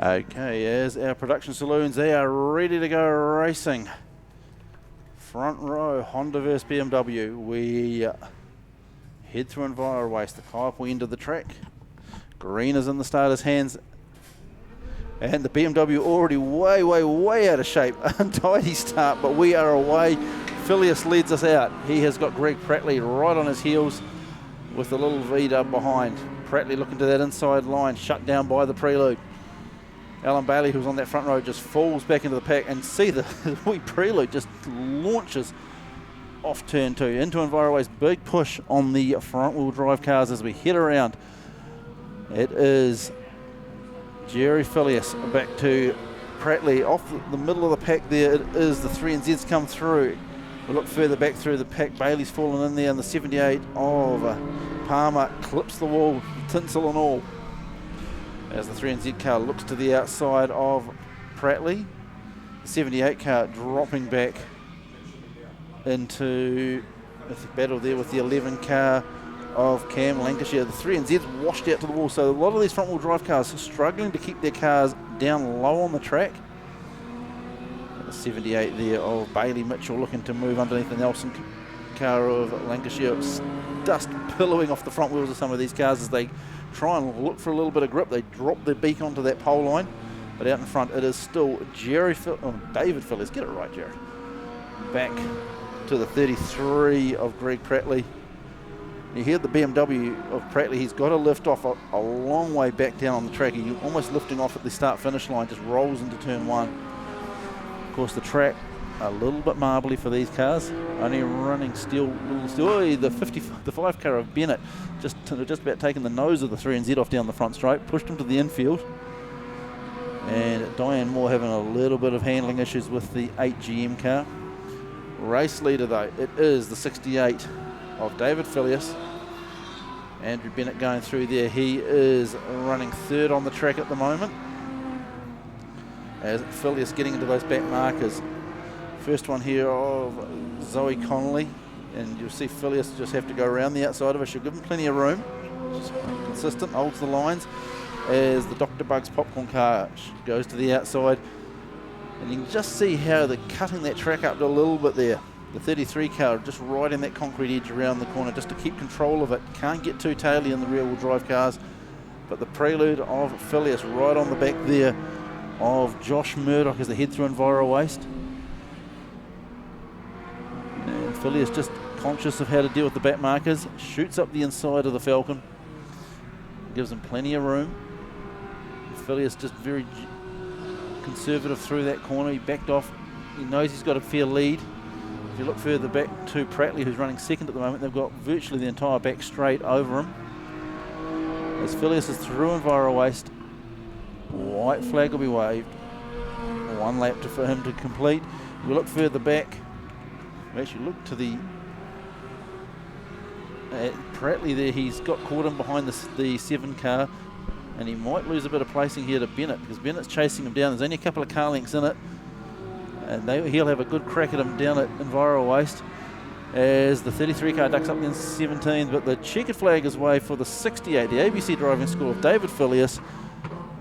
Okay, as our production saloons, they are ready to go racing. Front row, Honda versus BMW. We head through Enviro Waste, the Kaiapoi end of the track. Green is in the starter's hands. And the BMW already way out of shape. Untidy start, but we are away. Phileas leads us out. He has got Greg Prattley right on his heels with the little V-dub behind. Prattley looking to that inside line, shut down by the Prelude. Alan Bailey, who's on that front row, just falls back into the pack, and see the wee Prelude just launches off turn 2 into Enviroways. Big push on the front wheel drive cars as we head around. It is Jerry Phileas back to Prattley off the middle of the pack there. It is the 3NZs come through. We look further back through the pack. Bailey's fallen in there, and the 78 of Palmer clips the wall, tinsel and all, as the 3NZ car looks to the outside of Prattley. The 78 car dropping back into the battle there with the 11 car of Cam Lancashire. The 3NZ's washed out to the wall, so a lot of these front wheel drive cars are struggling to keep their cars down low on the track. The 78 there of Bailey Mitchell looking to move underneath the Nelson car of Lancashire. Dust billowing off the front wheels of some of these cars as they try and look for a little bit of grip. They drop their beak onto that pole line, but out in front it is still David Phileas, get it right Jerry, back to the 33 of Greg Prattley. You hear the BMW of Prattley, he's got to lift off a long way back down on the track. He's almost lifting off at the start-finish line, just rolls into turn 1. Of course, the track a little bit marbly for these cars, only running steel. Oh, the 5 car of Bennett just about taking the nose of the 3NZ off down the front straight, pushed him to the infield. And Diane Moore having a little bit of handling issues with the 8 GM car. Race leader though, it is the 68 of David Phileas. Andrew Bennett going through there. He is running 3rd on the track at the moment, as Phileas getting into those back markers. First one here of Zoe Connolly, and you'll see Phileas just have to go around the outside of her. She'll give him plenty of room. Just consistent, holds the lines, as the Dr. Bugs popcorn car goes to the outside. And you can just see how they're cutting that track up a little bit there. The 33 car just riding that concrete edge around the corner just to keep control of it. Can't get too taily in the rear wheel drive cars. But the Prelude of Phileas right on the back there of Josh Murdoch as they head through Enviro Waste. And Phileas just conscious of how to deal with the back markers. Shoots up the inside of the Falcon. Gives him plenty of room. Phileas just very conservative through that corner. He backed off. He knows he's got a fair lead. If you look further back to Prattley, who's running 2nd at the moment, they've got virtually the entire back straight over him. As Phileas is through Enviro Waste, white flag will be waved. 1 lap for him to complete. We look further back. We actually look to the Prattley there. He's got caught in behind the 7 car, and he might lose a bit of placing here to Bennett, because Bennett's chasing him down. There's only a couple of car lengths in it, and he'll have a good crack at him down at Enviro Waste as the 33 car ducks up in 17th. But the checkered flag is waved for the 68, the ABC driving school of David Phileas,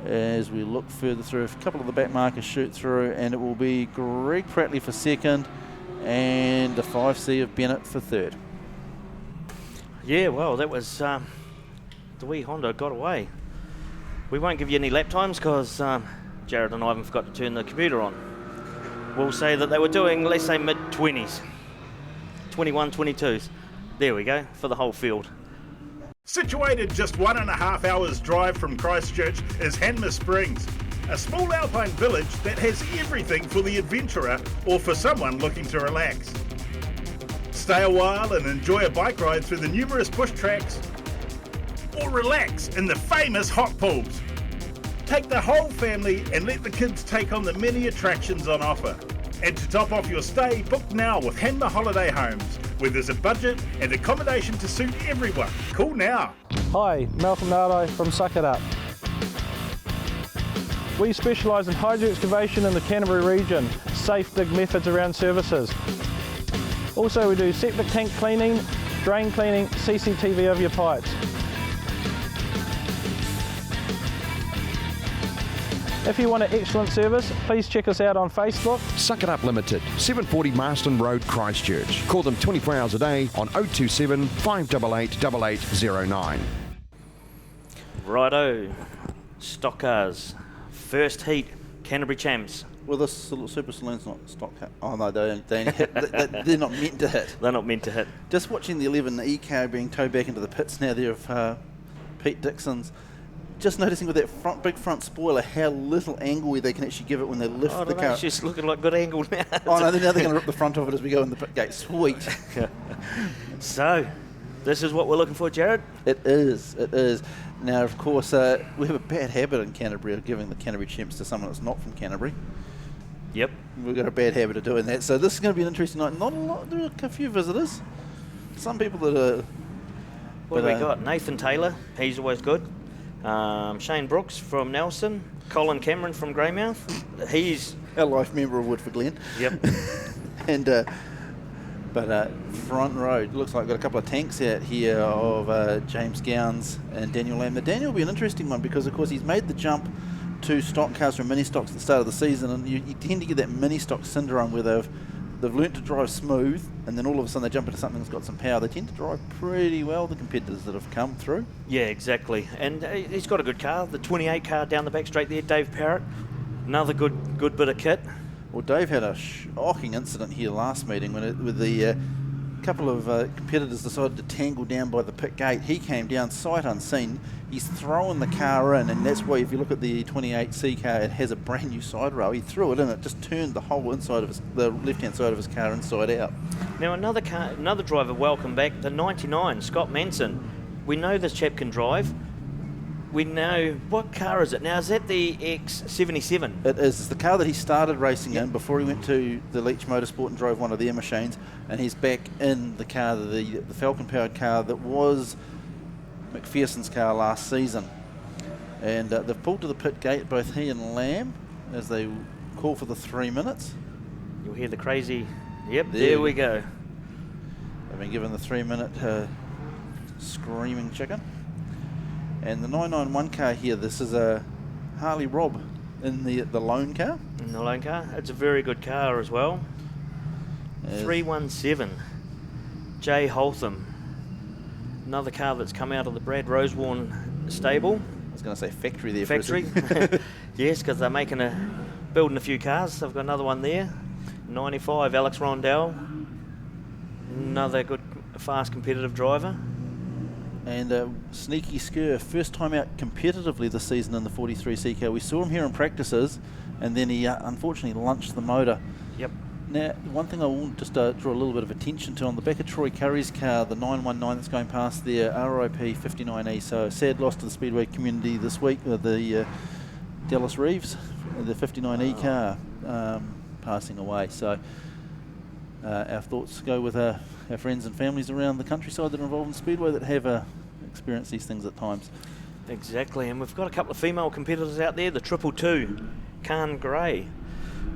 as we look further through. A couple of the back markers shoot through, and it will be Greg Prattley for 2nd and the 5C of Bennett for 3rd. Yeah, well, that was the wee Honda got away. We won't give you any lap times because Jared and Ivan forgot to turn the computer on. We'll say that they were doing, let's say, mid-20s. 21, 22s. There we go, for the whole field. Situated just 1.5 hours drive from Christchurch is Hanmer Springs, a small alpine village that has everything for the adventurer or for someone looking to relax. Stay a while and enjoy a bike ride through the numerous bush tracks, or relax in the famous hot pools. Take the whole family and let the kids take on the many attractions on offer. And to top off your stay, book now with Hanmer Holiday Homes, where there's a budget and accommodation to suit everyone. Call now. Hi, Malcolm Nardo from Suck It Up. We specialise in hydro excavation in the Canterbury region, safe dig methods around services. Also we do septic tank cleaning, drain cleaning, CCTV of your pipes. If you want an excellent service, please check us out on Facebook. Suck It Up Limited, 740 Marston Road, Christchurch. Call them 24 hours a day on 027 588 8809. Righto, stock cars, first heat, Canterbury Champs. Well, this Super Saloon's not stock car. Oh no, they're not meant to hit. They're not meant to hit. Just watching the 11E car being towed back into the pits now there of Pete Dixon's. Just noticing with that big front spoiler how little angle they can actually give it when they lift the car. It's just looking like good angle now. Oh no, now they're going to rip the front of it as we go in the pit gate. Sweet. So, this is what we're looking for, Jared? It is. Now, of course, we have a bad habit in Canterbury of giving the Canterbury Champs to someone that's not from Canterbury. Yep. We've got a bad habit of doing that. So this is going to be an interesting night. Not a lot. There are a few visitors. Some people that are... What have we got? Nathan Taylor. He's always good. Shane Brooks from Nelson. Colin Cameron from Greymouth. He's... our life member of Woodford Glen. Yep. And... But front row, looks like got a couple of tanks out here of James Gowns and Daniel Lamb. Now, Daniel will be an interesting one because, of course, he's made the jump to stock cars from mini stocks at the start of the season, and you tend to get that mini stock syndrome where they've learnt to drive smooth, and then all of a sudden they jump into something that's got some power. They tend to drive pretty well, the competitors that have come through. Yeah, exactly. And he's got a good car, the 28 car down the back straight there, Dave Parrott. Another good bit of kit. Well, Dave had a shocking incident here last meeting with the couple of competitors decided to tangle down by the pit gate. He came down sight unseen. He's throwing the car in, and that's why if you look at the 28C car, it has a brand new side rail. He threw it in, it just turned the whole inside of the left-hand side of his car inside out. Now another driver, welcome back, the 99, Scott Manson. We know this chap can drive. We know, what car is it now? Is that the X77? It is. It's the car that he started racing in before he went to the Leach Motorsport and drove one of their machines, and he's back in the car, the Falcon-powered car that was McPherson's car last season. And they've pulled to the pit gate, both he and Lamb, as they call for the 3 minutes. You'll hear the crazy, yep, there we go. They've been given the 3 minute screaming chicken. And the 991 car here, this is a Harley Robb in the loan car. In the loan car. It's a very good car as well. 317, Jay Holtham. Another car that's come out of the Brad Rosewarne stable. I was going to say factory there. Factory. Yes, because they're building a few cars. They've got another one there. 95, Alex Rondell. Another good, fast, competitive driver. And Sneaky Skur, first time out competitively this season in the 43C car. We saw him here in practices, and then he unfortunately lunched the motor. Yep. Now, one thing I will just draw a little bit of attention to, on the back of Troy Curry's car, the 919 that's going past there, RIP 59E, so a sad loss to the Speedway community this week, the Dallas Reeves, the 59E car passing away. So our thoughts go with our friends and families around the countryside that are involved in Speedway that have experienced these things at times. Exactly, and we've got a couple of female competitors out there, the 222, Khan Gray,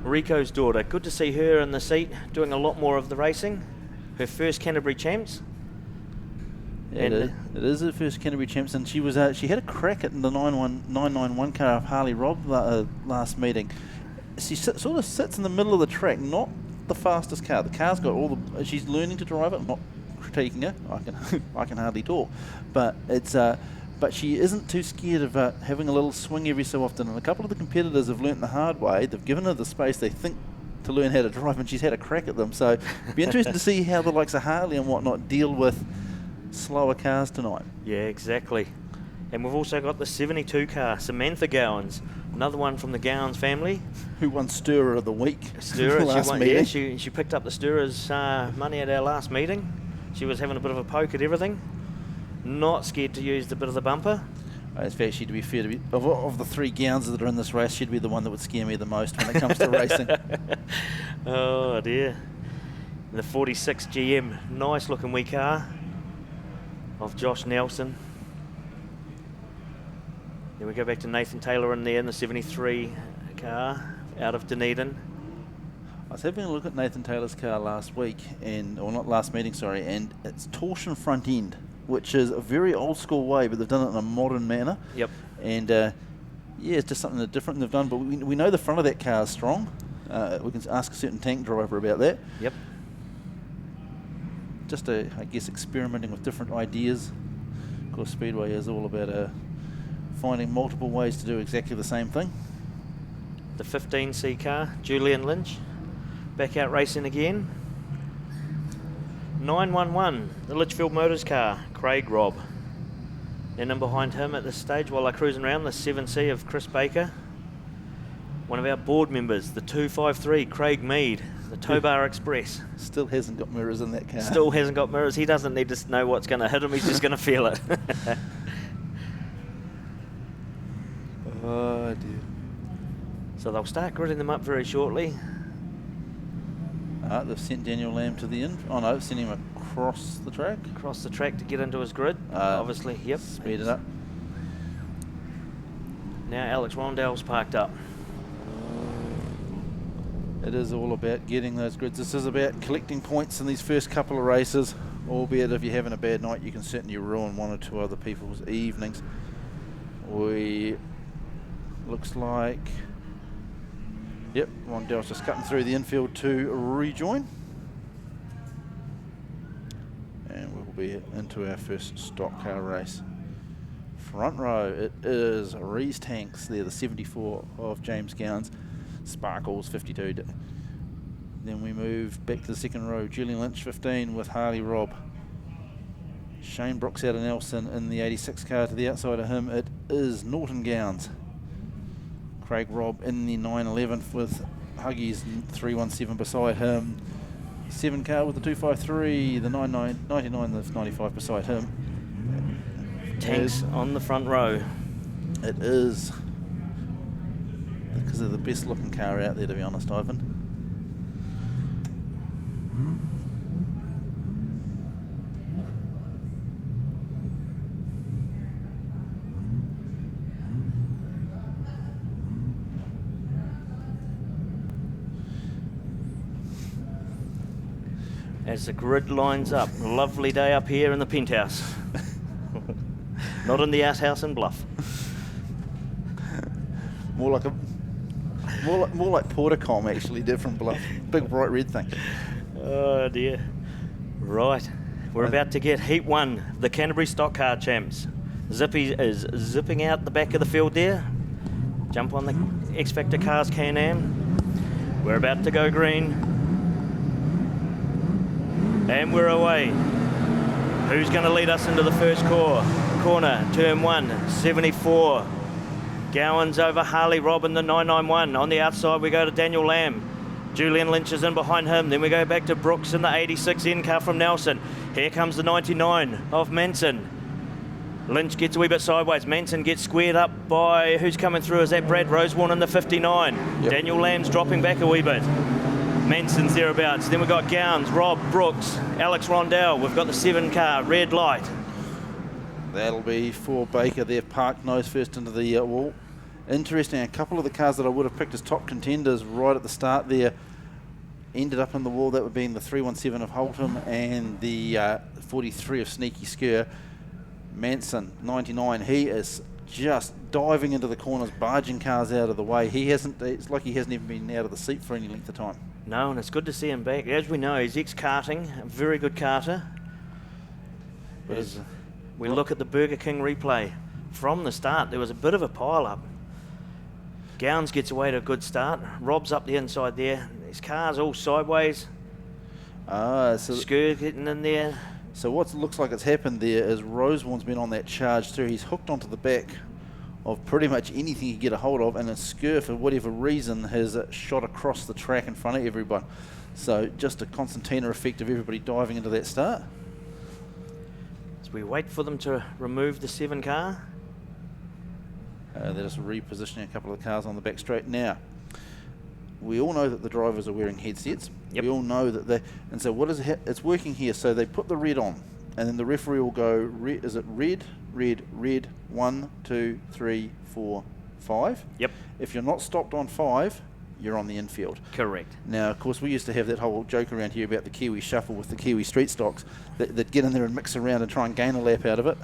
Rico's daughter. Good to see her in the seat, doing a lot more of the racing. Her first Canterbury Champs. Yeah, it is her first Canterbury Champs, and she had a crack at the 991 car of Harley Robb last meeting. She sort of sits in the middle of the track, not the fastest car. The car's got she's learning to drive it. I'm not critiquing her. I can hardly talk, but it's but she isn't too scared of having a little swing every so often. And a couple of the competitors have learnt the hard way. They've given her the space they think to learn how to drive, and she's had a crack at them. So it'd be interesting to see how the likes of Harley and whatnot deal with slower cars tonight. Yeah, exactly. And we've also got the 72 car, Samantha Gowans, another one from the Gowans family. Who won Stirrer of the Week. Stirrer, last meeting. Yeah, she picked up the Stirrer's money at our last meeting. She was having a bit of a poke at everything. Not scared to use the bit of the bumper. In fact, to be fair, of the three Gowns that are in this race, she'd be the one that would scare me the most when it comes to racing. Oh dear. The 46 GM, nice looking wee car of Josh Nelson. Then we go back to Nathan Taylor in there in the 73 car out of Dunedin. I was having a look at Nathan Taylor's car last week, or not last meeting, sorry, and it's torsion front end, which is a very old school way, but they've done it in a modern manner. Yep. And Yeah, it's just something different they've done, but we know the front of that car is strong. We can ask a certain tank driver about that. Yep. Just, I guess, experimenting with different ideas. Of course, Speedway is all about finding multiple ways to do exactly the same thing. The 15C car, Julian Lynch, back out racing again. 911, the Litchfield Motors car, Craig Robb. And in behind him at this stage, while they're cruising around, the 7C of Chris Baker. One of our board members, the 253, Craig Mead, the Tobar Express. Still hasn't got mirrors in that car. Still hasn't got mirrors. He doesn't need to know what's going to hit him. He's just going to feel it. Oh, dear. So they'll start gridding them up very shortly. They've sent Daniel Lamb to the oh no, sent him across the track. Across the track to get into his grid, obviously, yep. Speed it up. Now Alex Rondell's parked up. It is all about getting those grids. This is about collecting points in these first couple of races, albeit if you're having a bad night, you can certainly ruin one or two other people's evenings. Looks like, yep, Rondell's just cutting through the infield to rejoin. And we'll be into our first stock car race. Front row, it is Rees Tanks. They're the 74 of James Gowns. Sparkles 52. Then we move back to the second row. Julian Lynch 15 with Harley Robb. Shane Brooks out of Nelson in the 86 car. To the outside of him, it is Norton Gowns. Craig Robb in the 911 with Huggies 317 beside him. 7 car with the 253, the 99, the 95 beside him. Tanks on the front row. It is because they're the best looking car out there, to be honest, Ivan. As the grid lines up, lovely day up here in the penthouse. Not in the outhouse in Bluff. More like Portacom actually, different Bluff. Big bright red thing. Oh dear. Right, we're about to get Heat 1, the Canterbury Stockcar Champs. Zippy is zipping out the back of the field there. Jump on the X Factor Cars Can-Am. We're about to go green. And we're away. Who's going to lead us into the first corner? Turn 1, 74. Gowans over Harley Robb in the 991. On the outside we go to Daniel Lamb. Julian Lynch is in behind him. Then we go back to Brooks in the 86 N car from Nelson. Here comes the 99 of Manson. Lynch gets a wee bit sideways. Manson gets squared up by, who's coming through? Is that Brad Rosewarne in the 59? Yep. Daniel Lamb's dropping back a wee bit. Manson's thereabouts. Then we've got Gowns, Robb, Brooks, Alex Rondell. We've got the 7 car, red light. That'll be for Baker. They've parked nose first into the wall. Interesting, a couple of the cars that I would have picked as top contenders right at the start there ended up in the wall. That would be the 317 of Holtham and the 43 of Sneaky Skur. Manson, 99, he is just diving into the corners, barging cars out of the way. It's like he hasn't even been out of the seat for any length of time. No, and it's good to see him back. As we know, he's ex-karting, a very good karter. But as we look at the Burger King replay, from the start there was a bit of a pile-up. Gowns gets away to a good start. Robb's up the inside there. His car's all sideways. Skur getting in there. So what looks like it's happened there is Rosewarne's been on that charge through. He's hooked onto the back of pretty much anything he can get a hold of, and a Skur, for whatever reason, has shot across the track in front of everyone. So just a concertina effect of everybody diving into that start. As we wait for them to remove the 7 car. They're just repositioning a couple of cars on the back straight. Now, we all know that the drivers are wearing headsets. Yep. We all know that and so what is it? It's working here. So they put the red on, and then the referee will go, is it red, 1, 2, 3, 4, 5? Yep. If you're not stopped on 5, you're on the infield. Correct. Now, of course, we used to have that whole joke around here about the Kiwi shuffle with the Kiwi street stocks that get in there and mix around and try and gain a lap out of it.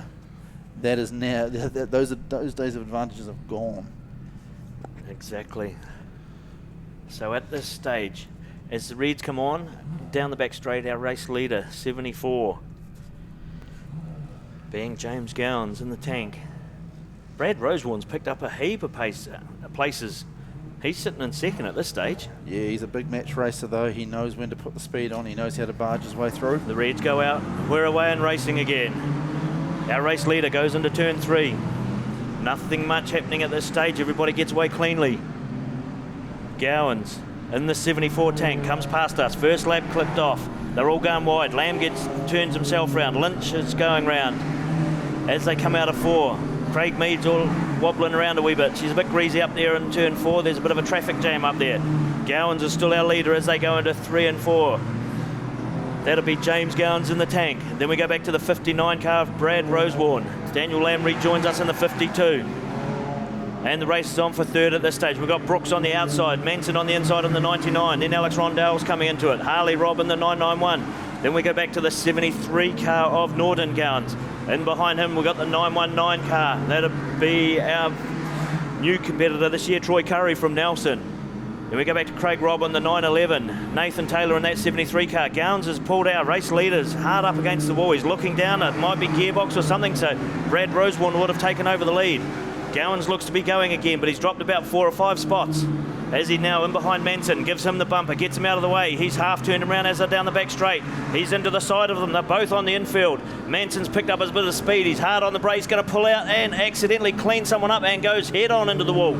That is now, those days of advantages have gone. Exactly. So at this stage, as the reeds come on, down the back straight, our race leader, 74, being James Gowans in the tank. Brad Rosewarne's picked up a heap of places. He's sitting in second at this stage. Yeah, he's a big match racer though. He knows when to put the speed on. He knows how to barge his way through. The Reds go out. We're away and racing again. Our race leader goes into turn 3. Nothing much happening at this stage. Everybody gets away cleanly. Gowans in the 74 tank comes past us. First lap clipped off. They're all going wide. Lamb turns himself round. Lynch is going round as they come out of 4. Craig Mead's all wobbling around a wee bit. She's a bit greasy up there in turn 4. There's a bit of a traffic jam up there. Gowans is still our leader as they go into 3 and 4. That'll be James Gowans in the tank. Then we go back to the 59 car of Brad Rosewarne. Daniel Lamb rejoins us in the 52. And the race is on for third at this stage. We've got Brooks on the outside, Manson on the inside on the 99. Then Alex Rondell's coming into it. Harley Robb in the 991. Then we go back to the 73 car of Norton Gowans. In behind him, we've got the 919 car. That'll be our new competitor this year, Troy Curry from Nelson. Then we go back to Craig Robb on the 911. Nathan Taylor in that 73 car. Gowans has pulled out. Race leaders hard up against the wall. He's looking down. It might be gearbox or something, so Brad Rosewarne would have taken over the lead. Gowans looks to be going again, but he's dropped about 4 or 5 spots. As he now in behind Manson, gives him the bumper, gets him out of the way. He's half turned around as they're down the back straight. He's into the side of them. They're both on the infield. Manson's picked up his bit of speed. He's hard on the brakes, going to pull out and accidentally clean someone up and goes head on into the wall.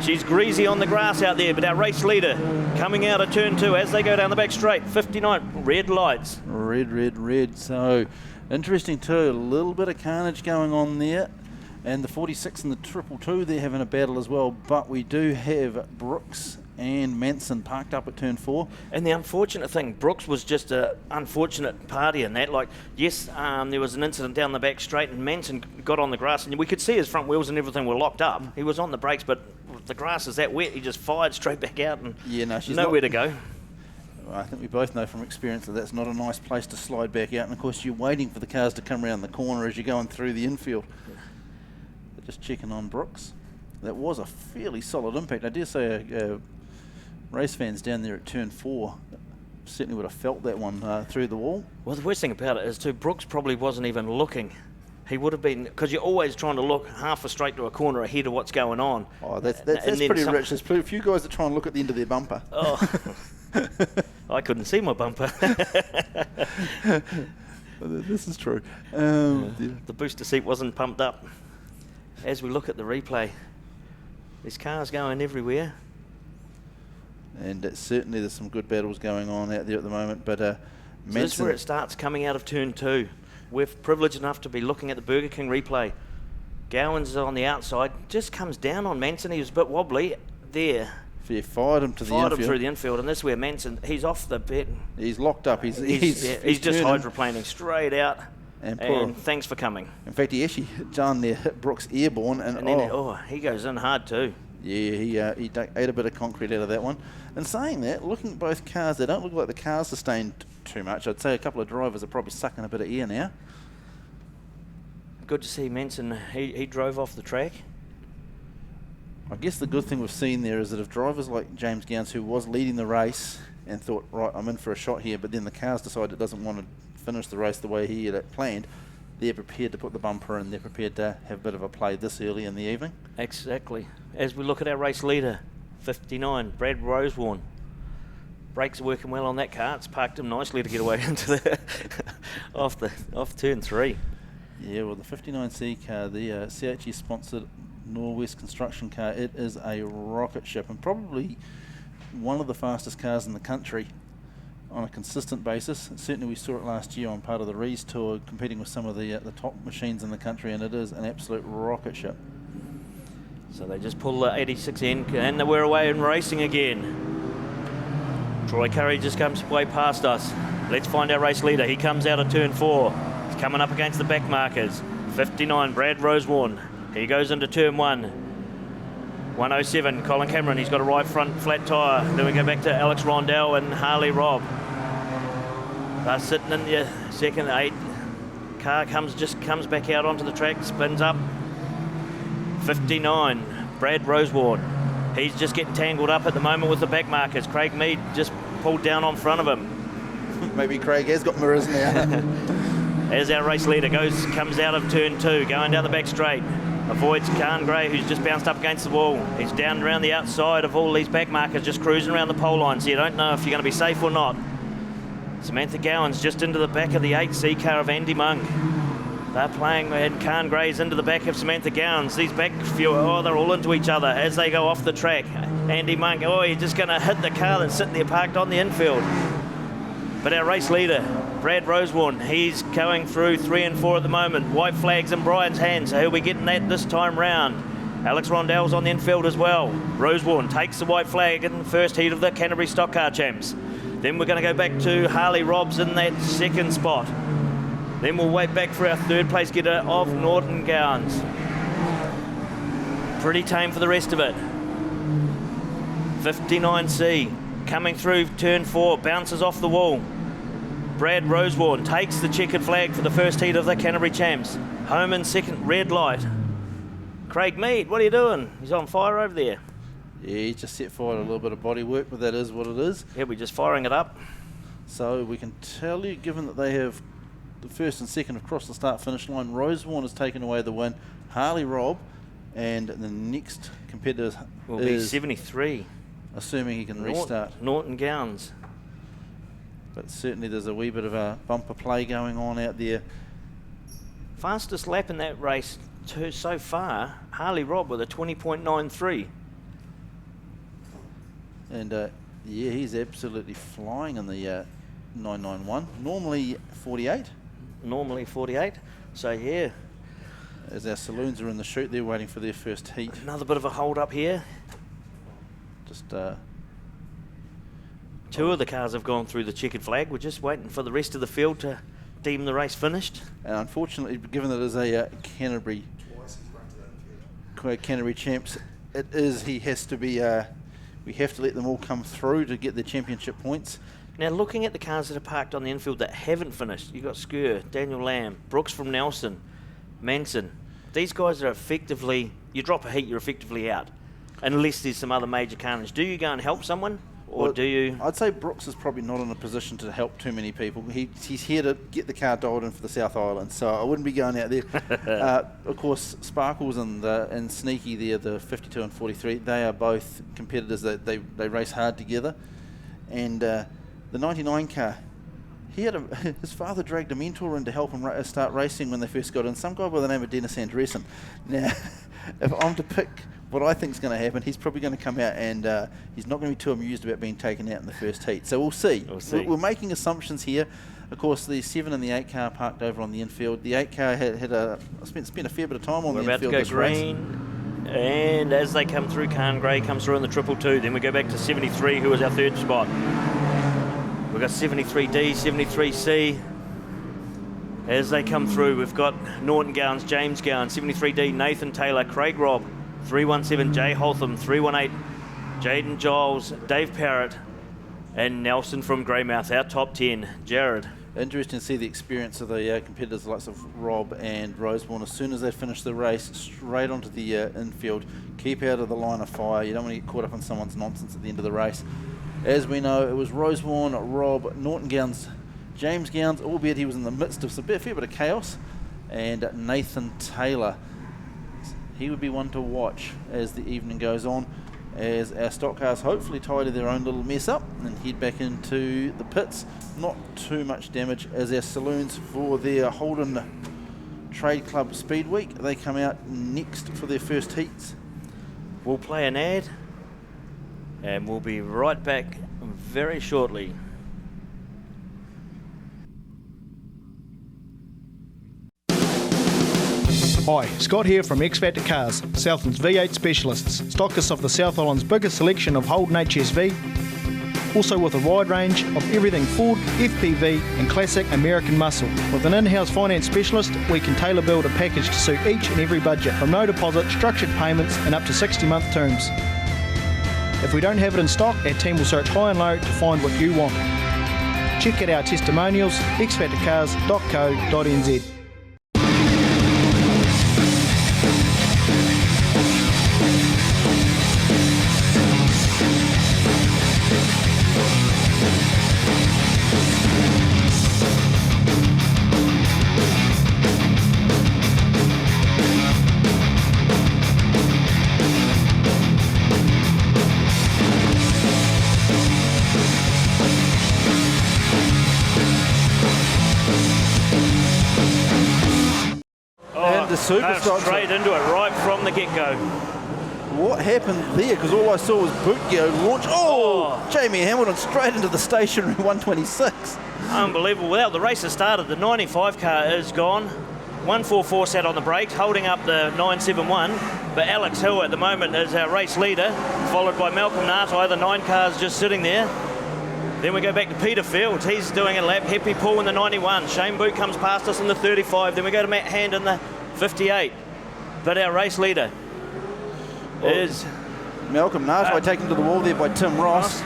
She's greasy on the grass out there, but our race leader coming out of turn 2 as they go down the back straight. 59, red lights. Red. So interesting too. A little bit of carnage going on there. And the 46 and the 222, they're having a battle as well. But we do have Brooks and Manson parked up at turn 4. And the unfortunate thing, Brooks was just an unfortunate party in that. Like, yes, there was an incident down the back straight and Manson got on the grass and we could see his front wheels and everything were locked up. He was on the brakes, but the grass is that wet, he just fired straight back out and she's nowhere to go. I think we both know from experience that that's not a nice place to slide back out. And of course, you're waiting for the cars to come around the corner as you're going through the infield. Just checking on Brooks. That was a fairly solid impact. I dare say race fans down there at turn 4 certainly would have felt that one through the wall. Well, the worst thing about it is too, Brooks probably wasn't even looking. He would have been, because you're always trying to look half a straight to a corner ahead of what's going on. Oh, that's pretty rich. There's a few guys that try and look at the end of their bumper. Oh, I couldn't see my bumper. This is true. The booster seat wasn't pumped up. As we look at the replay, there's cars going everywhere. And certainly there's some good battles going on out there at the moment. But so this is where it starts coming out of turn 2. We're privileged enough to be looking at the Burger King replay. Gowans is on the outside, just comes down on Manson. He was a bit wobbly there. Fired him to the infield. Fired him through the infield, and this is where Manson, he's off the bit. He's locked up. He's just hydroplaning straight out. And thanks for coming. In fact, he actually hit John there, hit Brooks airborne, and then he goes in hard too. Yeah, he ate a bit of concrete out of that one. And saying that, looking at both cars, they don't look like the cars sustained too much. I'd say a couple of drivers are probably sucking a bit of air now. Good to see Manson. He drove off the track. I guess the good thing we've seen there is that if drivers like James Gowans, who was leading the race and thought, right, I'm in for a shot here, but then the cars decided it doesn't want to finish the race the way he had it planned, they're prepared to put the bumper in, they're prepared to have a bit of a play this early in the evening. Exactly. As we look at our race leader, 59, Brad Rosewarne. Brakes are working well on that car. It's parked him nicely to get away into the off turn 3. Yeah, well, the 59C car, the CHE sponsored Norwest construction car, it is a rocket ship and probably one of the fastest cars in the country on a consistent basis. Certainly we saw it last year on part of the Rees Tour, competing with some of the top machines in the country, and it is an absolute rocket ship. So they just pull the 86 in, and we're away and racing again. Troy Curry just comes way past us. Let's find our race leader. He comes out of turn 4. He's coming up against the back markers. 59, Brad Rosewarne. He goes into turn 1. 107, Colin Cameron. He's got a right front flat tyre. Then we go back to Alex Rondell and Harley Robb. They're sitting in the second 8. Car comes back out onto the track, spins up. 59, Brad Rosewarne. He's just getting tangled up at the moment with the back markers. Craig Mead just pulled down on front of him. Maybe Craig has got mirrors now. As our race leader comes out of turn 2, going down the back straight. Avoids Khan Gray, who's just bounced up against the wall. He's down around the outside of all these back markers, just cruising around the pole line, so you don't know if you're going to be safe or not. Samantha Gowan's just into the back of the 8C car of Andy Monk. They're playing, and Khan Gray's into the back of Samantha Gowan's. These back few, they're all into each other as they go off the track. Andy Monk, he's just going to hit the car that's sitting there parked on the infield. But our race leader, Brad Rosewarne, he's going through 3 and 4 at the moment. White flag's in Brian's hands, so he'll be getting that this time round. Alex Rondell's on the infield as well. Rosewarne takes the white flag in the first heat of the Canterbury Stockcar Champs. Then we're going to go back to Harley Robbs in that second spot. Then we'll wait back for our third place getter of Norton Gowans. Pretty tame for the rest of it. 59C coming through turn 4, bounces off the wall. Brad Rosewarne takes the checkered flag for the first heat of the Canterbury Champs. Home in second, red light. Craig Mead, what are you doing? He's on fire over there. Yeah, he just set fire to a little bit of body work, but that is what it is. Yeah, we're just firing it up. So we can tell you, given that they have the first and second across the start-finish line, Rosewarne has taken away the win. Harley Robb, and the next competitor will be 73. Assuming he can restart. Norton Gowans. But certainly there's a wee bit of a bumper play going on out there. Fastest lap in that race so far, Harley Robb with a 20.93. And yeah, he's absolutely flying in the 991. Normally 48. Normally 48. So yeah. As our saloons are in the chute, they're waiting for their first heat. Another bit of a hold up here. Just two of the cars have gone through the checkered flag. We're just waiting for the rest of the field to deem the race finished. And unfortunately, given that it is a Canterbury Champs, he has to be. We have to let them all come through to get the championship points. Now, looking at the cars that are parked on the infield that haven't finished, you've got Skur, Daniel Lamb, Brooks from Nelson, Manson. These guys are effectively, you drop a heat, you're effectively out. Unless there's some other major carnage. Do you go and help someone? Or do you? I'd say Brooks is probably not in a position to help too many people. He's here to get the car dialed in for the South Island, so I wouldn't be going out there. Of course, Sparkles and Sneaky there, the 52 and 43, they are both competitors that they race hard together. And the 99 car, his father dragged a mentor in to help him start racing when they first got in, some guy by the name of Dennis Andressen. Now, if I'm to pick what I think is going to happen, he's probably going to come out and he's not going to be too amused about being taken out in the first heat. So we'll see. We're making assumptions here. Of course, the 7 and the 8 car parked over on the infield. The 8 car spent a fair bit of time on the infield. We're about to go green. And as they come through, Khan Gray comes through in the 222. Then we go back to 73, who was our third spot. We've got 73D, 73C. As they come through, we've got Norton Gowans, James Gowans, 73D, Nathan Taylor, Craig Robb, 317, Jay Holtham, 318, Jaden Giles, Dave Parrott, and Nelson from Greymouth, our top 10. Jared. Interesting to see the experience of the competitors like of Robb and Rosewarne. As soon as they finish the race, straight onto the infield, keep out of the line of fire. You don't want to get caught up in someone's nonsense at the end of the race. As we know, it was Rosewarne, Robb, Norton Gowans, James Gowans, albeit he was in the midst of a fair bit of chaos, and Nathan Taylor. He would be one to watch as the evening goes on, as our stock cars hopefully tidy their own little mess up and head back into the pits. Not too much damage as our saloons for their Holden Trade Club Speed Week, they come out next for their first heats. We'll play an ad and we'll be right back very shortly. Hi, Scott here from X Factor Cars, Southland's V8 specialists, stockists of the South Island's biggest selection of Holden HSV, also with a wide range of everything Ford, FPV and classic American muscle. With an in-house finance specialist, we can tailor build a package to suit each and every budget, from no deposit, structured payments and up to 60-month terms. If we don't have it in stock, our team will search high and low to find what you want. Check out our testimonials, xfactorcars.co.nz. Superstock. Straight into it, right from the get-go. What happened there? Because all I saw was Bootgeo launch. Oh, Jamie Hamilton straight into the stationary 126. Unbelievable. Well, the race has started. The 95 car is gone. 144 sat on the brakes, holding up the 971. But Alex Hill at the moment is our race leader, followed by Malcolm Nartai. The 9 car's just sitting there. Then we go back to Peter Fields. He's doing a lap. Happy Paul in the 91. Shane Boot comes past us in the 35. Then we go to Matt Hand in the 58. But our race leader is Malcolm Nartai taken to the wall there by Tim Ross.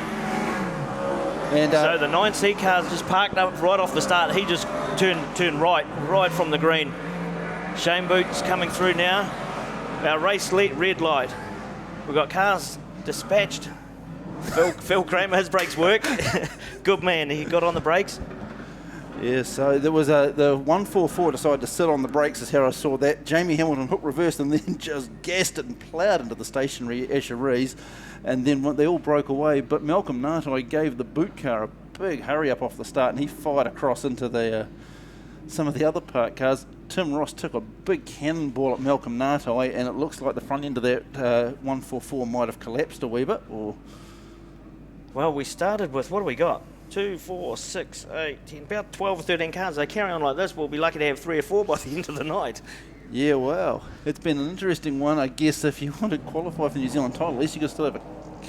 And so the 9C car's just parked up right off the start. He just turned right from the green. Shane Boot's coming through now. Our race red light. We've got cars dispatched. Phil Kramer, his brakes work. Good man, he got on the brakes. Yeah, so there was the 144 decided to sit on the brakes is how I saw that. Jamie Hamilton hook reversed and then just gassed it and ploughed into the stationary Asher Rees, and then they all broke away. But Malcolm Nartai gave the boot car a big hurry up off the start, and he fired across into the some of the other parked cars. Tim Ross took a big cannonball at Malcolm Nartai, and it looks like the front end of that 144 might have collapsed a wee bit. Well, we started with, what do we got? 2, 4, 6, 8, 10, about 12 or 13 cars. They carry on like this, we'll be lucky to have 3 or 4 by the end of the night. Yeah, wow. It's been an interesting one, I guess. If you want to qualify for the New Zealand title, at least you can still have a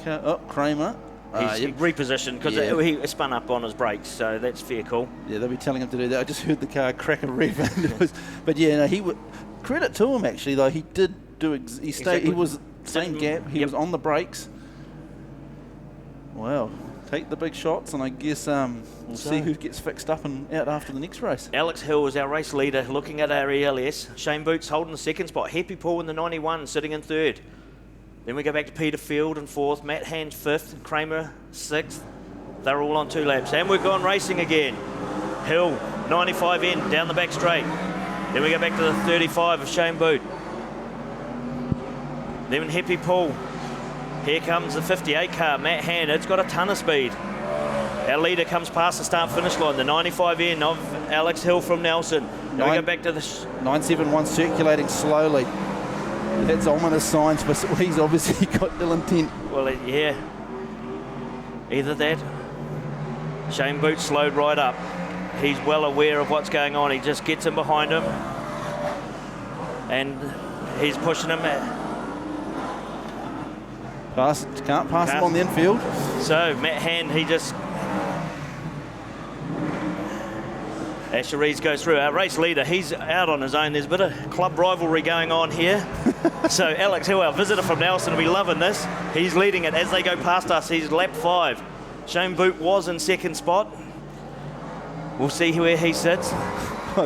car. Oh, Kramer. He's repositioned because he spun up on his brakes, so that's fair call. Yeah, they'll be telling him to do that. I just heard the car crack a rev. But yeah, no, credit to him actually though. He did do. He stayed. He was same gap. He was on the brakes. Wow. Take the big shots, and I guess we'll see who gets fixed up and out after the next race. Alex Hill is our race leader, looking at our ELS. Shane Boots holding the second spot. Happy Paul in the 91, sitting in third. Then we go back to Peter Field in fourth. Matt Hand fifth. Kramer sixth. They're all on 2 laps. And we've gone racing again. Hill, 95 in, down the back straight. Then we go back to the 35 of Shane Boot. Then Happy Paul. Here comes the 58 car, Matt Hand. It's got a ton of speed. Our leader comes past the start-finish line, the 95 in of Alex Hill from Nelson. Then we go back to the 971 circulating slowly. That's ominous signs, but he's obviously got ill intent. Well, yeah. Either that. Shane Boot slowed right up. He's well aware of what's going on. He just gets in behind him. And he's pushing him. Can't pass him on the infield. So Matt Hand, he just... Asher Rees goes through. Our race leader, he's out on his own. There's a bit of club rivalry going on here. So Alex Hill, our visitor from Nelson, will be loving this. He's leading it as they go past us. He's lap 5. Shane Boot was in second spot. We'll see where he sits.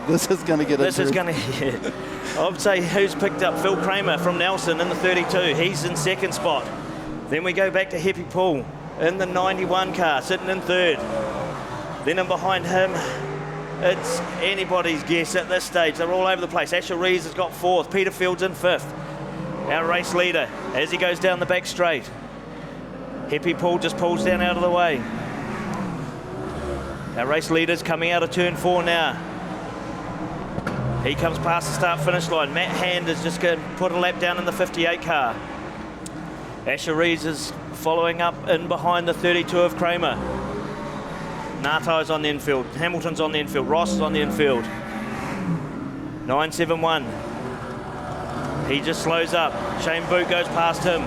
This is going to get This is going to... Yeah. I'd say who's picked up Phil Kramer from Nelson in the 32. He's in second spot. Then we go back to Happy Paul in the 91 car, sitting in third. Then in behind him, it's anybody's guess at this stage. They're all over the place. Asher Rees has got fourth. Peter Fields in fifth. Our race leader, as he goes down the back straight. Happy Paul just pulls down out of the way. Our race leader's coming out of turn 4 now. He comes past the start-finish line. Matt Hand is just going to put a lap down in the 58 car. Asher Rees is following up in behind the 32 of Kramer. Nartai's on the infield. Hamilton's on the infield. Ross is on the infield. 971. He just slows up. Shane Boot goes past him.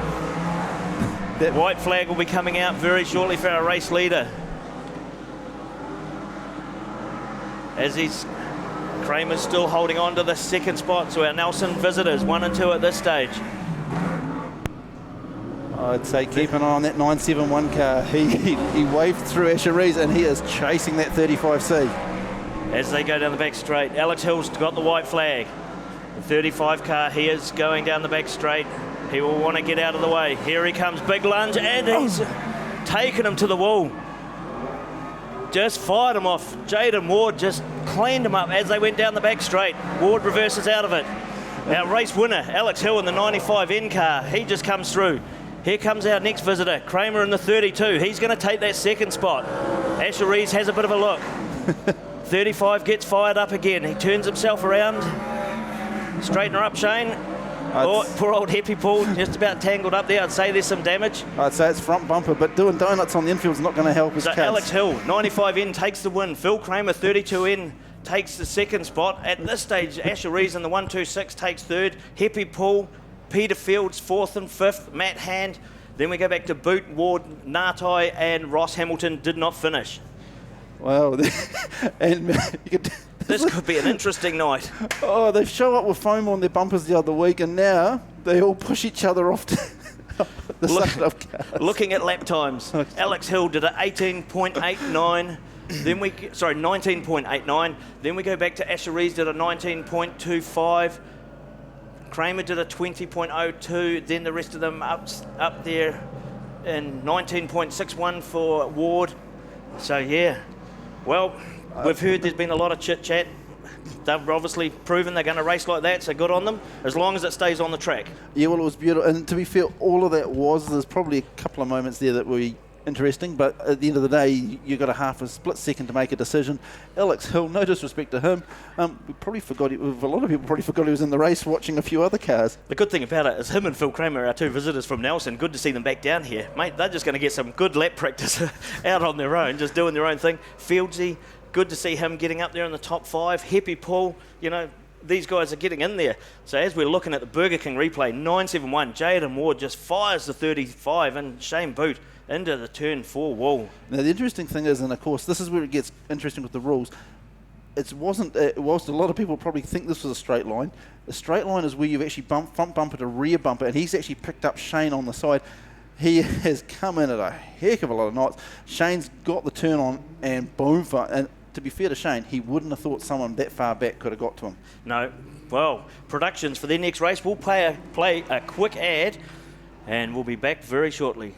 That white flag will be coming out very shortly for our race leader. As Kramer's still holding on to the second spot, so our Nelson visitors 1 and 2 at this stage. I'd say keep an eye on that 971 car. He waved through Asher Rees and he is chasing that 35C. As they go down the back straight, Alex Hill's got the white flag. The 35 car, he is going down the back straight. He will want to get out of the way. Here he comes, big lunge, and he's taken him to the wall. Just fired him off. Jaden Ward just cleaned him up as they went down the back straight. Ward reverses out of it. Our race winner, Alex Hill in the 95N car, he just comes through. Here comes our next visitor, Kramer in the 32. He's going to take that second spot. Asher Rees has a bit of a look. 35 gets fired up again. He turns himself around. Straighten her up, Shane. Oh, poor old Happy Paul, just about tangled up there. I'd say there's some damage. I'd say it's front bumper, but doing donuts on the infield is not going to help his So case. Alex Hill, 95N, takes the win. Phil Kramer, 32N, takes the second spot. At this stage, Asher Rees in the 126 takes third. Happy Paul, Peter Fields, fourth and fifth. Matt Hand. Then we go back to Boot, Ward, Nartai, and Ross Hamilton did not finish. Well, and you could... This could be an interesting night. Oh, they show up with foam on their bumpers the other week, and now they all push each other off to the side of cars. Looking at lap times, Alex Hill did an 18.89. Then 19.89. Then we go back to Asher Rees, did a 19.25. Kramer did a 20.02. Then the rest of them up there in 19.61 for Ward. So yeah, well. We've heard there's been a lot of chit-chat. They've obviously proven they're going to race like that, so good on them, as long as it stays on the track. Yeah, well, it was beautiful. And to be fair, all of that there's probably a couple of moments there that were interesting, but at the end of the day, you got a half a split second to make a decision. Alex Hill, no disrespect to him, we probably forgot, a lot of people probably forgot he was in the race watching a few other cars. The good thing about it is him and Phil Kramer, our two visitors from Nelson, good to see them back down here. Mate, they're just going to get some good lap practice out on their own, just doing their own thing. Fieldsy, good to see him getting up there in the top 5. Happy Paul, you know, these guys are getting in there. So as we're looking at the Burger King replay, 971, Jaden Ward just fires the 35 and Shane Boot into the turn 4 wall. Now the interesting thing is, and of course this is where it gets interesting with the rules, whilst a lot of people probably think this was a straight line, the straight line is where you've actually front bumper to rear bumper, and he's actually picked up Shane on the side. He has come in at a heck of a lot of knots. Shane's got the turn on and boom, and to be fair to Shane, he wouldn't have thought someone that far back could have got to him. No. Well, productions for their next race. We'll play a quick ad and we'll be back very shortly.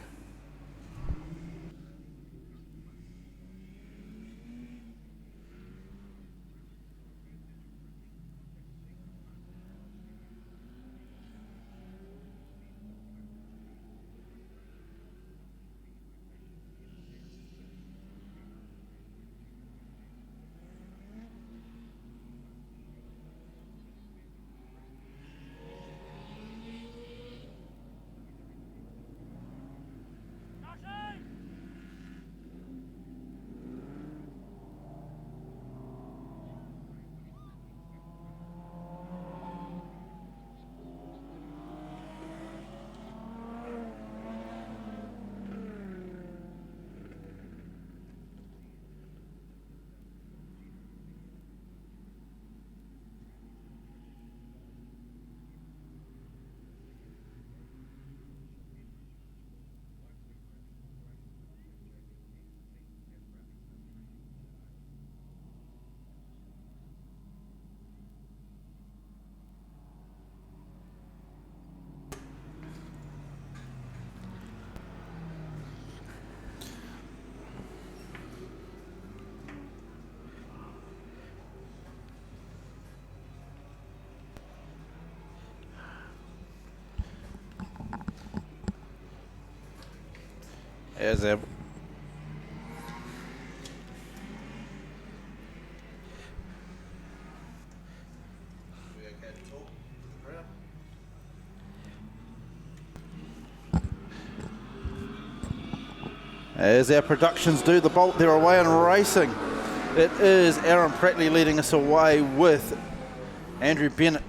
As ever. As our productions do the bolt, they're away and racing. It is Aaron Prattley leading us away with Andrew Bennett.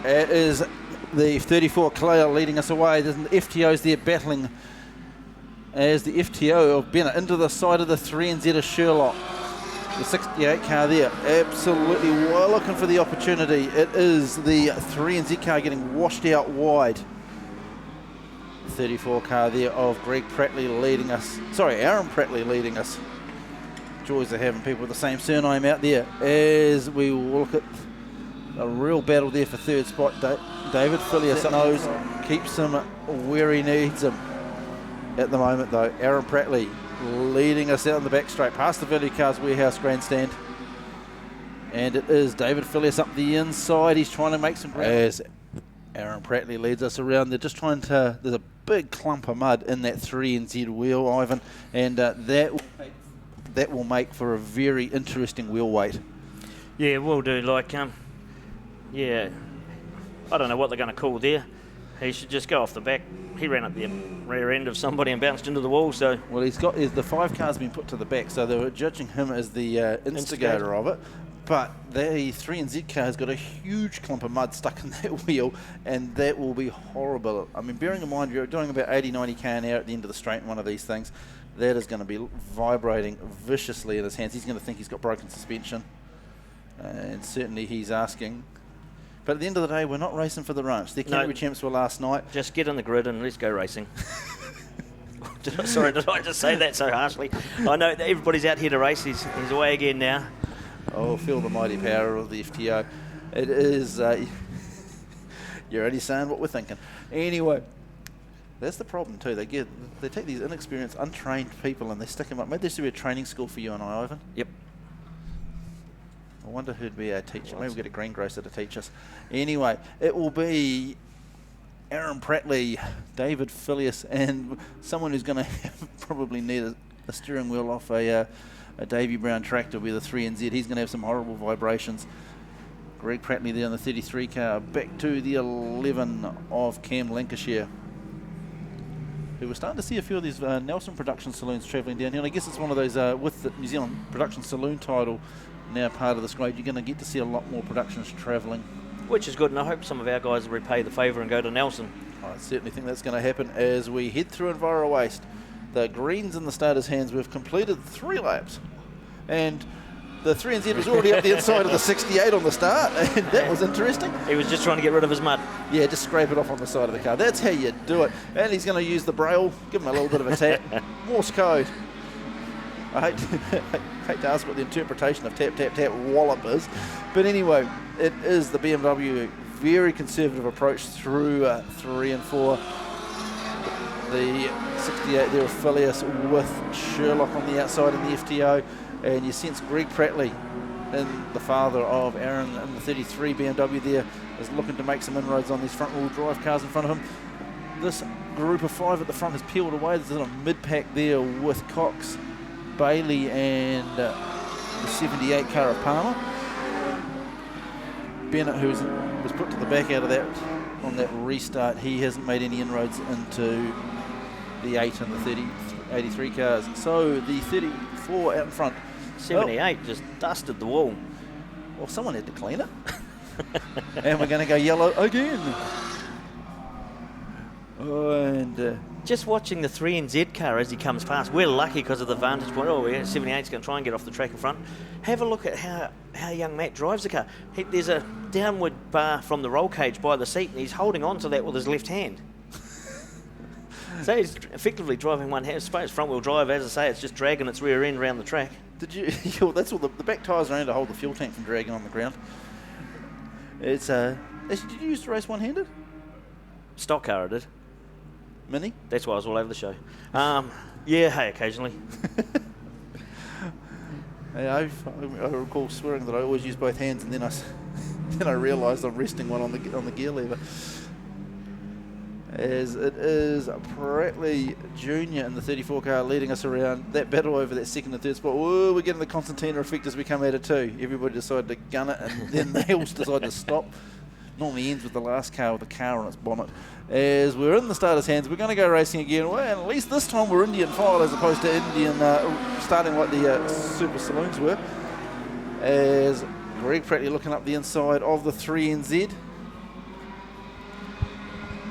It is the 34 Claire leading us away. The FTO's there battling as the FTO of Bennett into the side of the 3NZ of Sherlock. The 68 car there, absolutely well looking for the opportunity. It is the 3NZ car getting washed out wide. 34 car there of Greg Prattley leading us. Sorry, Aaron Prattley leading us. Joys of having people with the same surname out there. As we look at a real battle there for third spot. David Filius knows, keeps him where he needs him. At the moment though, Aaron Prattley leading us out in the back straight past the Valley Cars Warehouse grandstand. And it is David Filius up the inside. He's trying to make some ground. As Aaron Prattley leads us around, they're just trying to, there's a big clump of mud in that 3NZ wheel, Ivan, and that will take that will make for a very interesting wheel weight. Yeah, we'll do. Like, yeah, I don't know what they're going to call there. He should just go off the back. He ran up the rear end of somebody and bounced into the wall. So well, the 5 car's been put to the back, so they were judging him as the instigator of it. But the 3NZ car has got a huge clump of mud stuck in that wheel, and that will be horrible. I mean, bearing in mind you're doing about 80-90 k an hour at the end of the straight in one of these things, that is going to be vibrating viciously in his hands. He's going to think he's got broken suspension, and certainly he's asking. But at the end of the day, we're not racing for the ranch. The Canterbury champs were last night. Just get in the grid and let's go racing. Sorry, did I just say that so harshly? I know that everybody's out here to race. He's away again now. Oh, feel the mighty power of the FTO. It is, you're only saying what we're thinking. Anyway, that's the problem too. They take these inexperienced, untrained people and they stick them up. Maybe there should be a training school for you and I, Ivan. Yep. I wonder who'd be our teacher. Maybe we'll get a greengrocer to teach us. Anyway, it will be Aaron Prattley, David Phileas, and someone who's going to probably need a steering wheel off a Davy Brown tractor with a 3NZ. He's going to have some horrible vibrations. Greg Prattley there on the 33 car. Back to the 11 of Cam Lancashire. We're starting to see a few of these Nelson production saloons travelling down here. And I guess it's one of those, with the New Zealand production saloon title now part of this grade, you're going to get to see a lot more productions travelling. Which is good, and I hope some of our guys will repay the favour and go to Nelson. I certainly think that's going to happen as we head through Enviro Waste. The green's in the starters' hands. We've completed 3 laps, and the 3NZ was already up the inside of the 68 on the start, and that was interesting. He was just trying to get rid of his mud. Yeah, just scrape it off on the side of the car. That's how you do it. And he's going to use the braille, give him a little bit of a tap. Morse code. I hate to ask what the interpretation of tap, tap, tap wallop is. But anyway, it is the BMW very conservative approach through 3 and 4. The 68 there with Phileas with Sherlock on the outside in the FTO. And you sense Greg Prattley, and the father of Aaron in the 33 BMW there, is looking to make some inroads on these front-wheel drive cars in front of him. This group of 5 at the front has peeled away. There's a mid-pack there with Cox, Bailey and the 78 car of Palmer. Bennett, who was put to the back out of that on that restart, he hasn't made any inroads into the 8 and the 83 cars. So the 34 out in front. 78 just dusted the wall. Well, someone had to clean it. And we're going to go yellow again. And just watching the 3NZ car as he comes past, we're lucky because of the vantage point. Oh, yeah, 78's going to try and get off the track in front. Have a look at how young Matt drives the car. There's a downward bar from the roll cage by the seat, and he's holding on to that with his left hand. So he's effectively driving one hand. I suppose front-wheel drive, as I say, it's just dragging its rear end around the track. Did you? That's all. The back tyres are only to hold the fuel tank from dragging on the ground. It's Did you used to race one-handed? Stock car, I did. Mini? That's why I was all over the show. Yeah, hey, occasionally. I recall swearing that I always use both hands, and then I realised I'm resting one on the gear lever. As it is Prattley Jr. in the 34 car leading us around that battle over that second and third spot. Whoa, we're getting the Constantina effect as we come out of 2. Everybody decided to gun it, and then they all decided to stop. Normally ends with the last car with the car on its bonnet. As we're in the starters' hands, we're going to go racing again. Well, and at least this time we're Indian file as opposed to Indian starting like the Super Saloons were. As Greg Prattley looking up the inside of the 3NZ.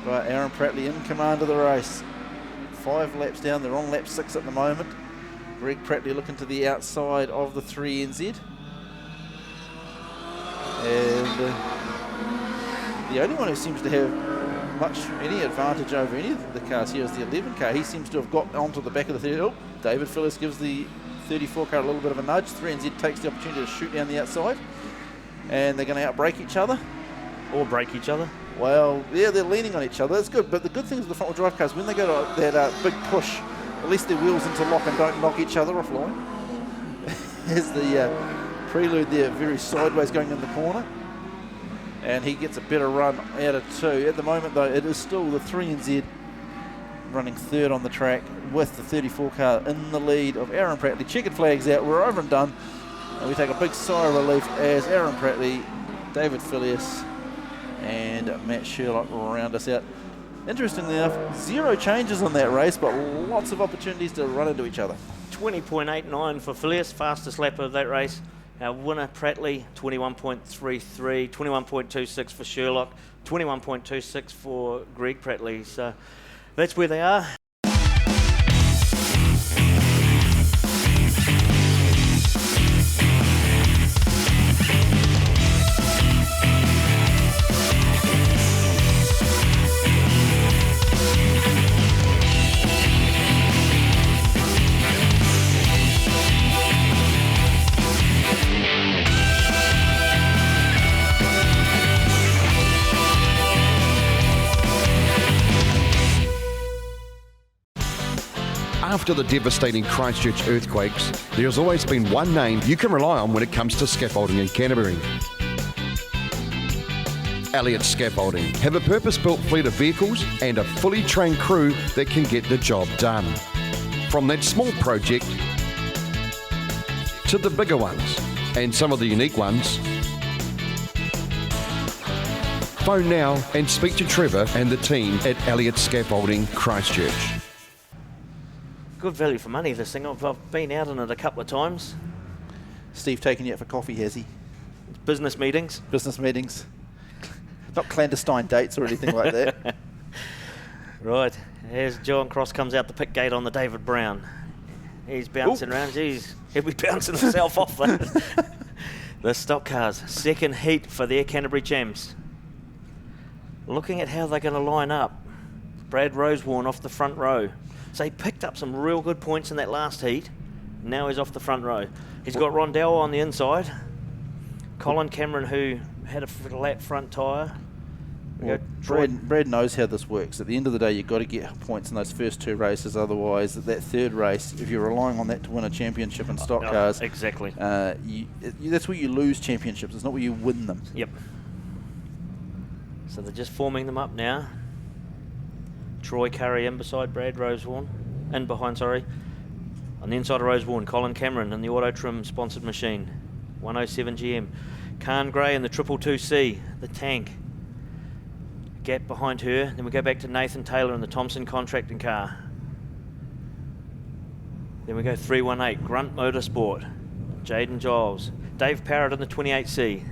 But Aaron Prattley in command of the race. 5 laps down, they're on lap 6 at the moment. Greg Prattley looking to the outside of the 3NZ. And the only one who seems to have any advantage over any of the cars here is the 11 car. He seems to have got onto the back of the 30. Oh, David Phillips gives the 34 car a little bit of a nudge. 3NZ takes the opportunity to shoot down the outside. And they're going to outbrake each other. Or break each other. Well, yeah, they're leaning on each other. That's good. But the good thing is with the front-wheel drive cars, when they go to that big push, at least their wheels interlock and don't knock each other offline. There's the prelude there, very sideways going in the corner. And he gets a better run out of 2. At the moment, though, it is still the 3NZ running third on the track with the 34 car in the lead of Aaron Prattley. Checkered flags out, we're over and done. And we take a big sigh of relief as Aaron Prattley, David Filius and Matt Sherlock round us out. Interestingly enough, 0 changes on that race, but lots of opportunities to run into each other. 20.89 for Filius, fastest lap of that race. Our winner, Prattley, 21.33, 21.26 for Sherlock, 21.26 for Greg Prattley. So that's where they are. After the devastating Christchurch earthquakes, there has always been one name you can rely on when it comes to scaffolding in Canterbury. Elliott Scaffolding have a purpose-built fleet of vehicles and a fully trained crew that can get the job done. From that small project to the bigger ones and some of the unique ones. Phone now and speak to Trevor and the team at Elliott Scaffolding Christchurch. Good value for money, this thing. I've been out in it a couple of times. Steve taking you out for coffee, has he? Business meetings. Business meetings. Not clandestine dates or anything like that. Right, as John Cross comes out the pit gate on the David Brown. He's bouncing around. Jeez, he'll be bouncing himself off the stock cars. Second heat for their Canterbury champs. Looking at how they're going to line up. Brad Rosewarne off the front row. So he picked up some real good points in that last heat. Now he's off the front row. He's got Rondell on the inside. Colin Cameron, who had a flat front tyre. Well, Brad knows how this works. At the end of the day, you've got to get points in those first 2 races. Otherwise, that third race, if you're relying on that to win a championship in stock cars, exactly. That's where you lose championships. It's not where you win them. Yep. So they're just forming them up now. Troy Curry in beside Brad Rosewarne. On the inside of Rosewarne, Colin Cameron in the Auto Trim sponsored machine. 107 GM. Khan Gray in the 222C, the tank. Gap behind her. Then we go back to Nathan Taylor in the Thompson contracting car. Then we go 318, Grunt Motorsport. Jaden Giles. Dave Parrott in the 28C.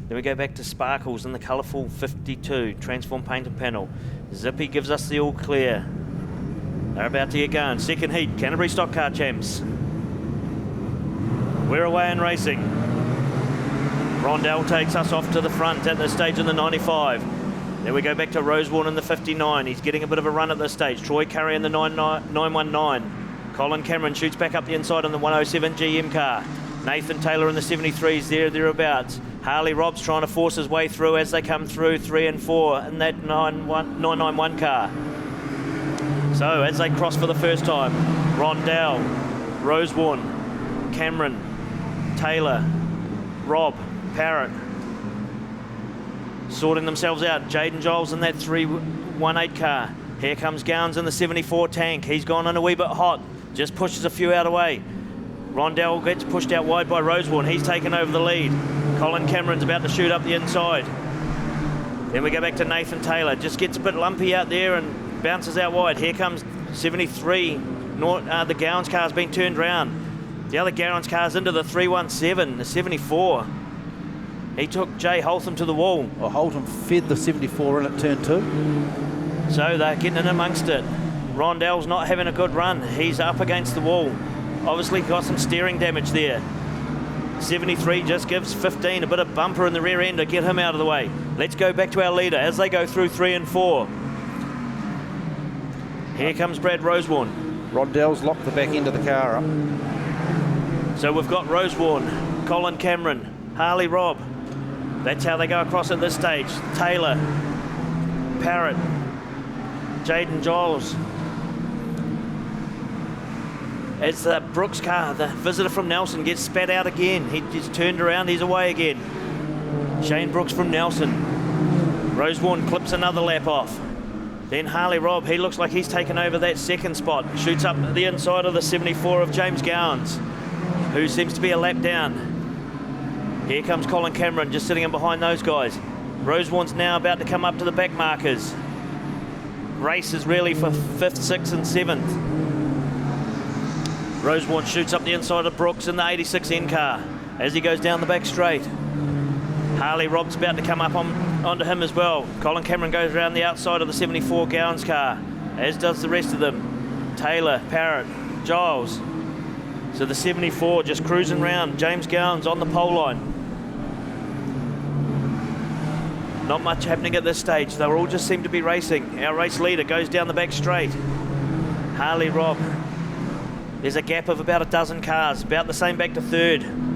Then we go back to Sparkles in the colourful 52, Transform Paint and Panel. Zippy gives us the all clear. They're about to get going. Second heat, Canterbury Stockcar Champs. We're away and racing. Rondell takes us off to the front at this stage in the 95. Then we go back to Rosewarne in the 59. He's getting a bit of a run at this stage. Troy Curry in the 919. Colin Cameron shoots back up the inside in the 107 GM car. Nathan Taylor in the 73s thereabouts. Harley Robb's trying to force his way through as they come through 3 and 4 in that 991 car. So as they cross for the first time, Rondell, Rosewarne, Cameron, Taylor, Robb, Parrott, sorting themselves out. Jaden Giles in that 318 car. Here comes Gowns in the 74 tank. He's gone in a wee bit hot. Just pushes a few out of the way. Rondell gets pushed out wide by Rosewarne. He's taken over the lead. Colin Cameron's about to shoot up the inside. Then we go back to Nathan Taylor. Just gets a bit lumpy out there and bounces out wide. Here comes 73. The Gowans car's been turned round. The other Gowans car's into the 317, the 74. He took Jay Holtham to the wall. Well, Holtham fed the 74 in at turn 2. So they're getting in amongst it. Rondell's not having a good run. He's up against the wall. Obviously got some steering damage there. 73 just gives 15 a bit of bumper in the rear end to get him out of the way. Let's go back to our leader as they go through 3 and 4. Here comes Brad Rosewarne. Rondell's locked the back end of the car up. So we've got Rosewarne, Colin Cameron, Harley Robb. That's how they go across at this stage. Taylor, Parrott, Jaden Giles. As the Brooks car, the visitor from Nelson, gets spat out again. He just turned around, he's away again. Shane Brooks from Nelson. Rosewarne clips another lap off. Then Harley Robb, he looks like he's taken over that second spot. Shoots up the inside of the 74 of James Gowans, who seems to be a lap down. Here comes Colin Cameron, just sitting in behind those guys. Rosewarne's now about to come up to the back markers. Race is really for 5th, 6th and 7th. Rosewarne shoots up the inside of Brooks in the 86N car as he goes down the back straight. Harley Robb's about to come up onto him as well. Colin Cameron goes around the outside of the 74 Gowans car, as does the rest of them. Taylor, Parrott, Giles. So the 74 just cruising around. James Gowans on the pole line. Not much happening at this stage. They all just seem to be racing. Our race leader goes down the back straight. Harley Robb. There's a gap of about a dozen cars, about the same back to 3rd.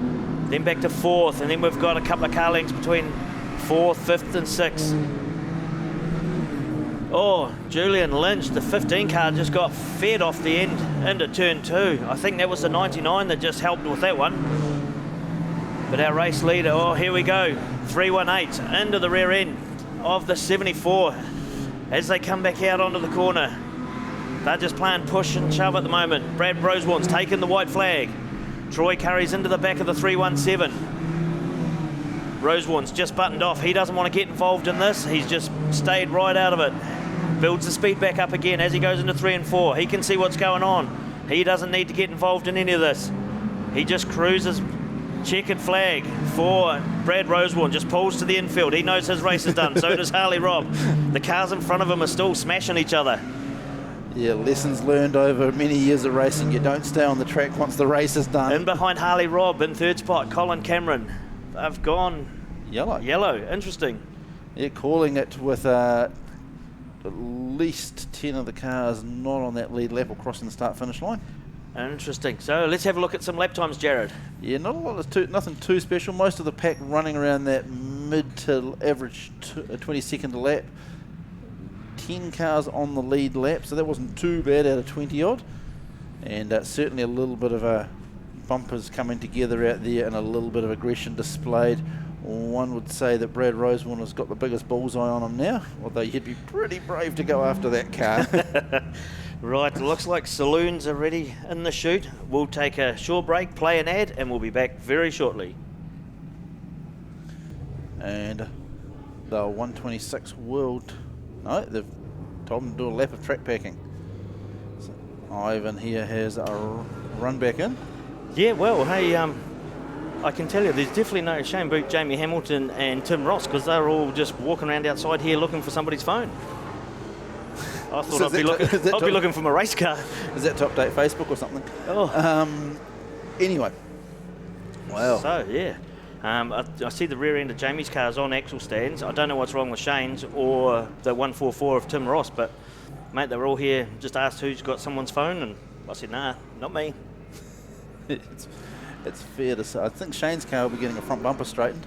Then back to 4th, and then we've got a couple of car lengths between 4th, 5th and 6th. Oh, Julian Lynch, the 15 car just got fed off the end into turn 2. I think that was the 99 that just helped with that one. But our race leader, oh, here we go. 318 into the rear end of the 74 as they come back out onto the corner. They're just playing push and shove at the moment. Brad Rosewarne's taken the white flag. Troy Curry's into the back of the 317. Rosewarne's just buttoned off. He doesn't want to get involved in this. He's just stayed right out of it. Builds the speed back up again as he goes into 3 and 4. He can see what's going on. He doesn't need to get involved in any of this. He just cruises. Checkered flag for Brad Rosewarne. Just pulls to the infield. He knows his race is done. So does Harley Robb. The cars in front of him are still smashing each other. Yeah, lessons learned over many years of racing. You don't stay on the track once the race is done. In behind Harley Robb in 3rd spot, Colin Cameron. They've gone yellow. Interesting. Yeah, calling it with at least 10 of the cars not on that lead lap or crossing the start-finish line. Interesting. So let's have a look at some lap times, Jared. Yeah, not a lot of nothing too special. Most of the pack running around that mid to average 22nd a lap. 10 cars on the lead lap, so that wasn't too bad out of 20 odd. And certainly a little bit of bumpers coming together out there and a little bit of aggression displayed. One would say that Brad Rosewarne has got the biggest bullseye on him now, although you'd be pretty brave to go after that car. Right, looks like saloons are ready in the chute. We'll take a short break, play an ad, and we'll be back very shortly. And the 126 World... No, they've told him to do a lap of track packing. So Ivan here has a run back in. Yeah, well, hey, I can tell you there's definitely no shame about Jamie Hamilton and Tim Ross because they're all just walking around outside here looking for somebody's phone. I thought I'd be looking for my race car. Is that to update Facebook or something? Oh. Anyway. Wow. So, yeah. I see the rear end of Jamie's car's on axle stands. I don't know what's wrong with Shane's or the 144 of Tim Ross, but, mate, they were all here, just asked who's got someone's phone, and I said, nah, not me. It's fair to say. I think Shane's car will be getting a front bumper straightened.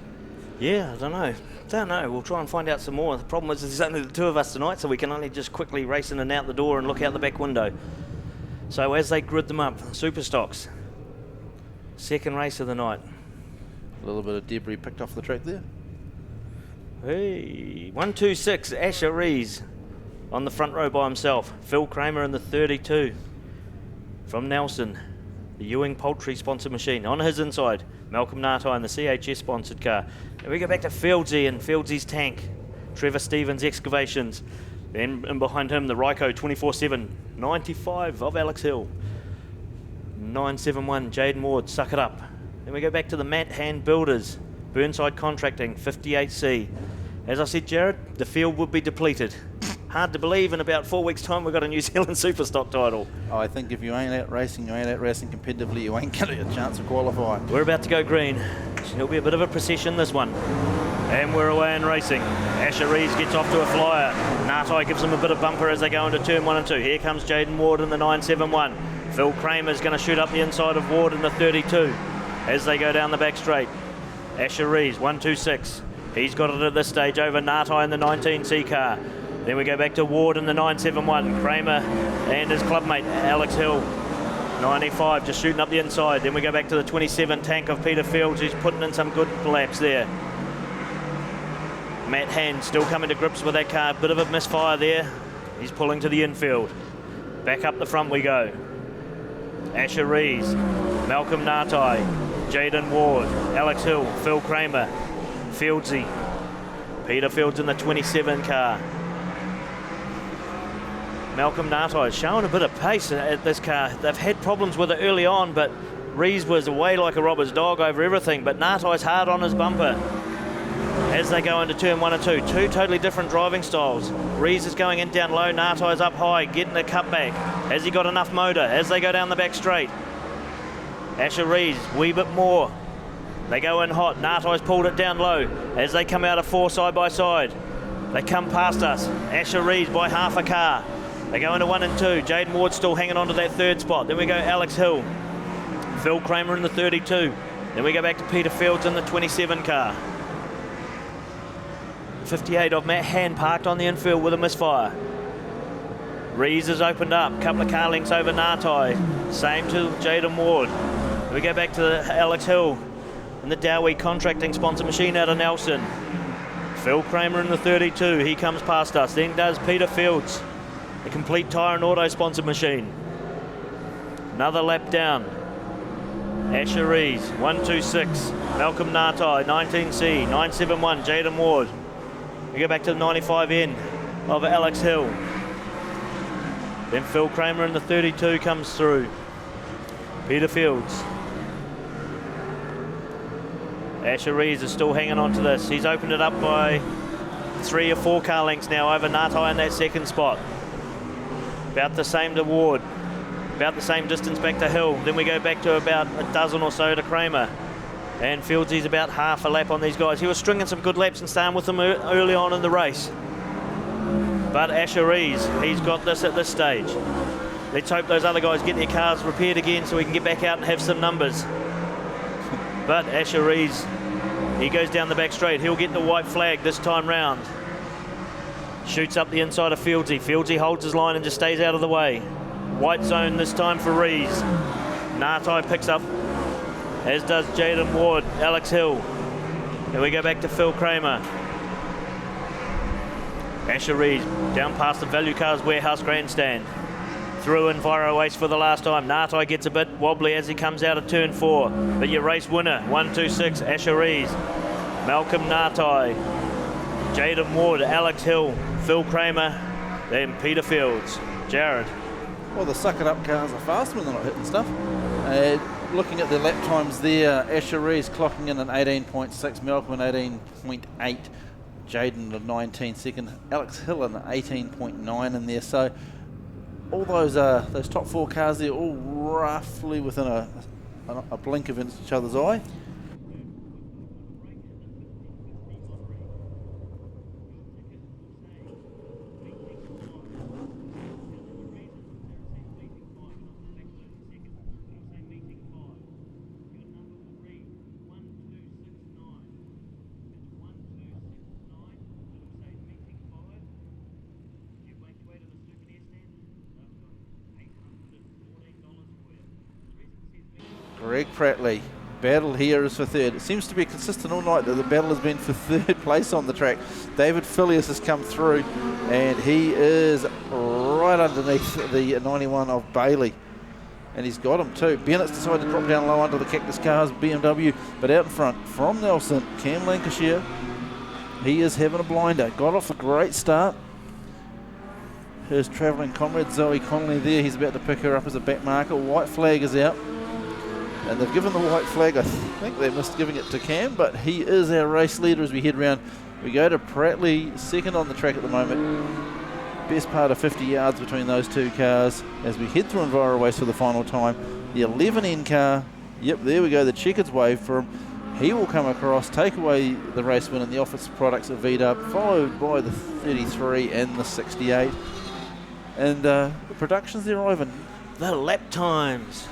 Yeah, I don't know. We'll try and find out some more. The problem is there's only the two of us tonight, so we can only just quickly race in and out the door and look out the back window. So as they grid them up, Superstocks, second race of the night. A little bit of debris picked off the track there. Hey, 126, Asher Rees on the front row by himself. Phil Kramer in the 32 from Nelson, the Ewing Poultry sponsored machine. On his inside, Malcolm Nartai in the CHS sponsored car. And we go back to Fieldsy and Fieldsey's tank. Trevor Stevens Excavations. Then in behind him, the Ryco 24/7 95 of Alex Hill. 971 Jaden Ward, Suck It Up. Then we go back to the Matt Hand Builders, Burnside Contracting 58C. As I said, Jared, the field would be depleted. Hard to believe in about 4 weeks' time we've got a New Zealand Superstock title. I think if you ain't out racing, competitively, you ain't going to get a chance of qualifying. We're about to go green. It'll be a bit of a procession, this one. And we're away and racing. Asher Rees gets off to a flyer. Nartai gives him a bit of bumper as they go into turn 1 and 2. Here comes Jaden Ward in the 971. Phil Kramer's going to shoot up the inside of Ward in the 32 as they go down the back straight. Asher Rees, 126. He's got it at this stage over Nartai in the 19C car. Then we go back to Ward in the 971. Kramer and his clubmate Alex Hill. 95 just shooting up the inside. Then we go back to the 27 tank of Peter Fields, who's putting in some good laps there. Matt Hand still coming to grips with that car. Bit of a misfire there. He's pulling to the infield. Back up the front we go. Asher Rees, Malcolm Nartai, Jaden Ward, Alex Hill, Phil Kramer, Fieldsy, Peter Fields in the 27 car. Malcolm Nartai is showing a bit of pace at this car. They've had problems with it early on, but Rees was away like a robber's dog over everything, but Nartai's hard on his bumper as they go into turn 1 and 2. Two totally different driving styles. Rees is going in down low, Nartai's up high, getting the cutback. Has he got enough motor as they go down the back straight? Asher Rees, wee bit more. They go in hot, Nartai's pulled it down low as they come out of 4 side by side. They come past us, Asher Rees by half a car. They go into 1 and 2. Jaden Ward still hanging on to that 3rd spot. Then we go Alex Hill, Phil Kramer in the 32. Then we go back to Peter Fields in the 27 car. 58 of Matt Hand parked on the infield with a misfire. Rees has opened up, couple of car lengths over Nartai. Same to Jaden Ward. We go back to Alex Hill in the Dowie contracting sponsor machine out of Nelson. Phil Kramer in the 32, he comes past us. Then does Peter Fields, the complete tyre and auto sponsor machine. Another lap down. Asher Rees, 126. Malcolm Nartai, 19C, 971, Jaden Ward. We go back to the 95N of Alex Hill. Then Phil Kramer in the 32 comes through. Peter Fields. Asher Rees is still hanging on to this. He's opened it up by 3 or 4 car lengths now over Nartai in that 2nd spot. About the same to Ward. About the same distance back to Hill. Then we go back to about a dozen or so to Kramer. And Fieldsy's about half a lap on these guys. He was stringing some good laps and staying with them early on in the race. But Asher Rees, he's got this at this stage. Let's hope those other guys get their cars repaired again so we can get back out and have some numbers. But Asher Rees, he goes down the back straight. He'll get the white flag this time round. Shoots up the inside of Fieldsy. Fieldsy holds his line and just stays out of the way. White zone this time for Rees. Nartai picks up, as does Jaden Ward, Alex Hill. Then we go back to Phil Kramer. Asher Rees down past the Value Cars Warehouse grandstand. Through Enviro Waste for the last time. Nartai gets a bit wobbly as he comes out of turn 4. But your race winner, 126, Asher Rees. Malcolm Nartai. Jaden Ward, Alex Hill, Phil Kramer, then Peter Fields. Jared. Well, the suck it up cars are fast when they're not hitting stuff. Looking at the lap times there, Asher Rees clocking in an 18.6, Malcolm an 18.8, Jaden a 19 second, Alex Hill an 18.9 in there. So all those top 4 cars there, all roughly within a blink of each other's eye. Greg Prattley, battle here is for 3rd. It seems to be consistent all night that the battle has been for 3rd place on the track. David Phileas has come through and he is right underneath the 91 of Bailey. And he's got him too. Bennett's decided to drop down low under the Cactus Cars BMW, but out in front from Nelson, Cam Lancashire. He is having a blinder. Got off a great start. His travelling comrade Zoe Connolly there. He's about to pick her up as a back marker. White flag is out. And they've given the white flag. I think they missed giving it to Cam, but he is our race leader as we head round. We go to Prattley, 2nd on the track at the moment. Best part of 50 yards between those 2 cars as we head through Enviro Waste for the final time. The 11N car, yep, there we go, the checkered wave for him. He will come across, take away the race win in the office products of VW, followed by the 33 and the 68. And the productions there, Ivan. The lap times.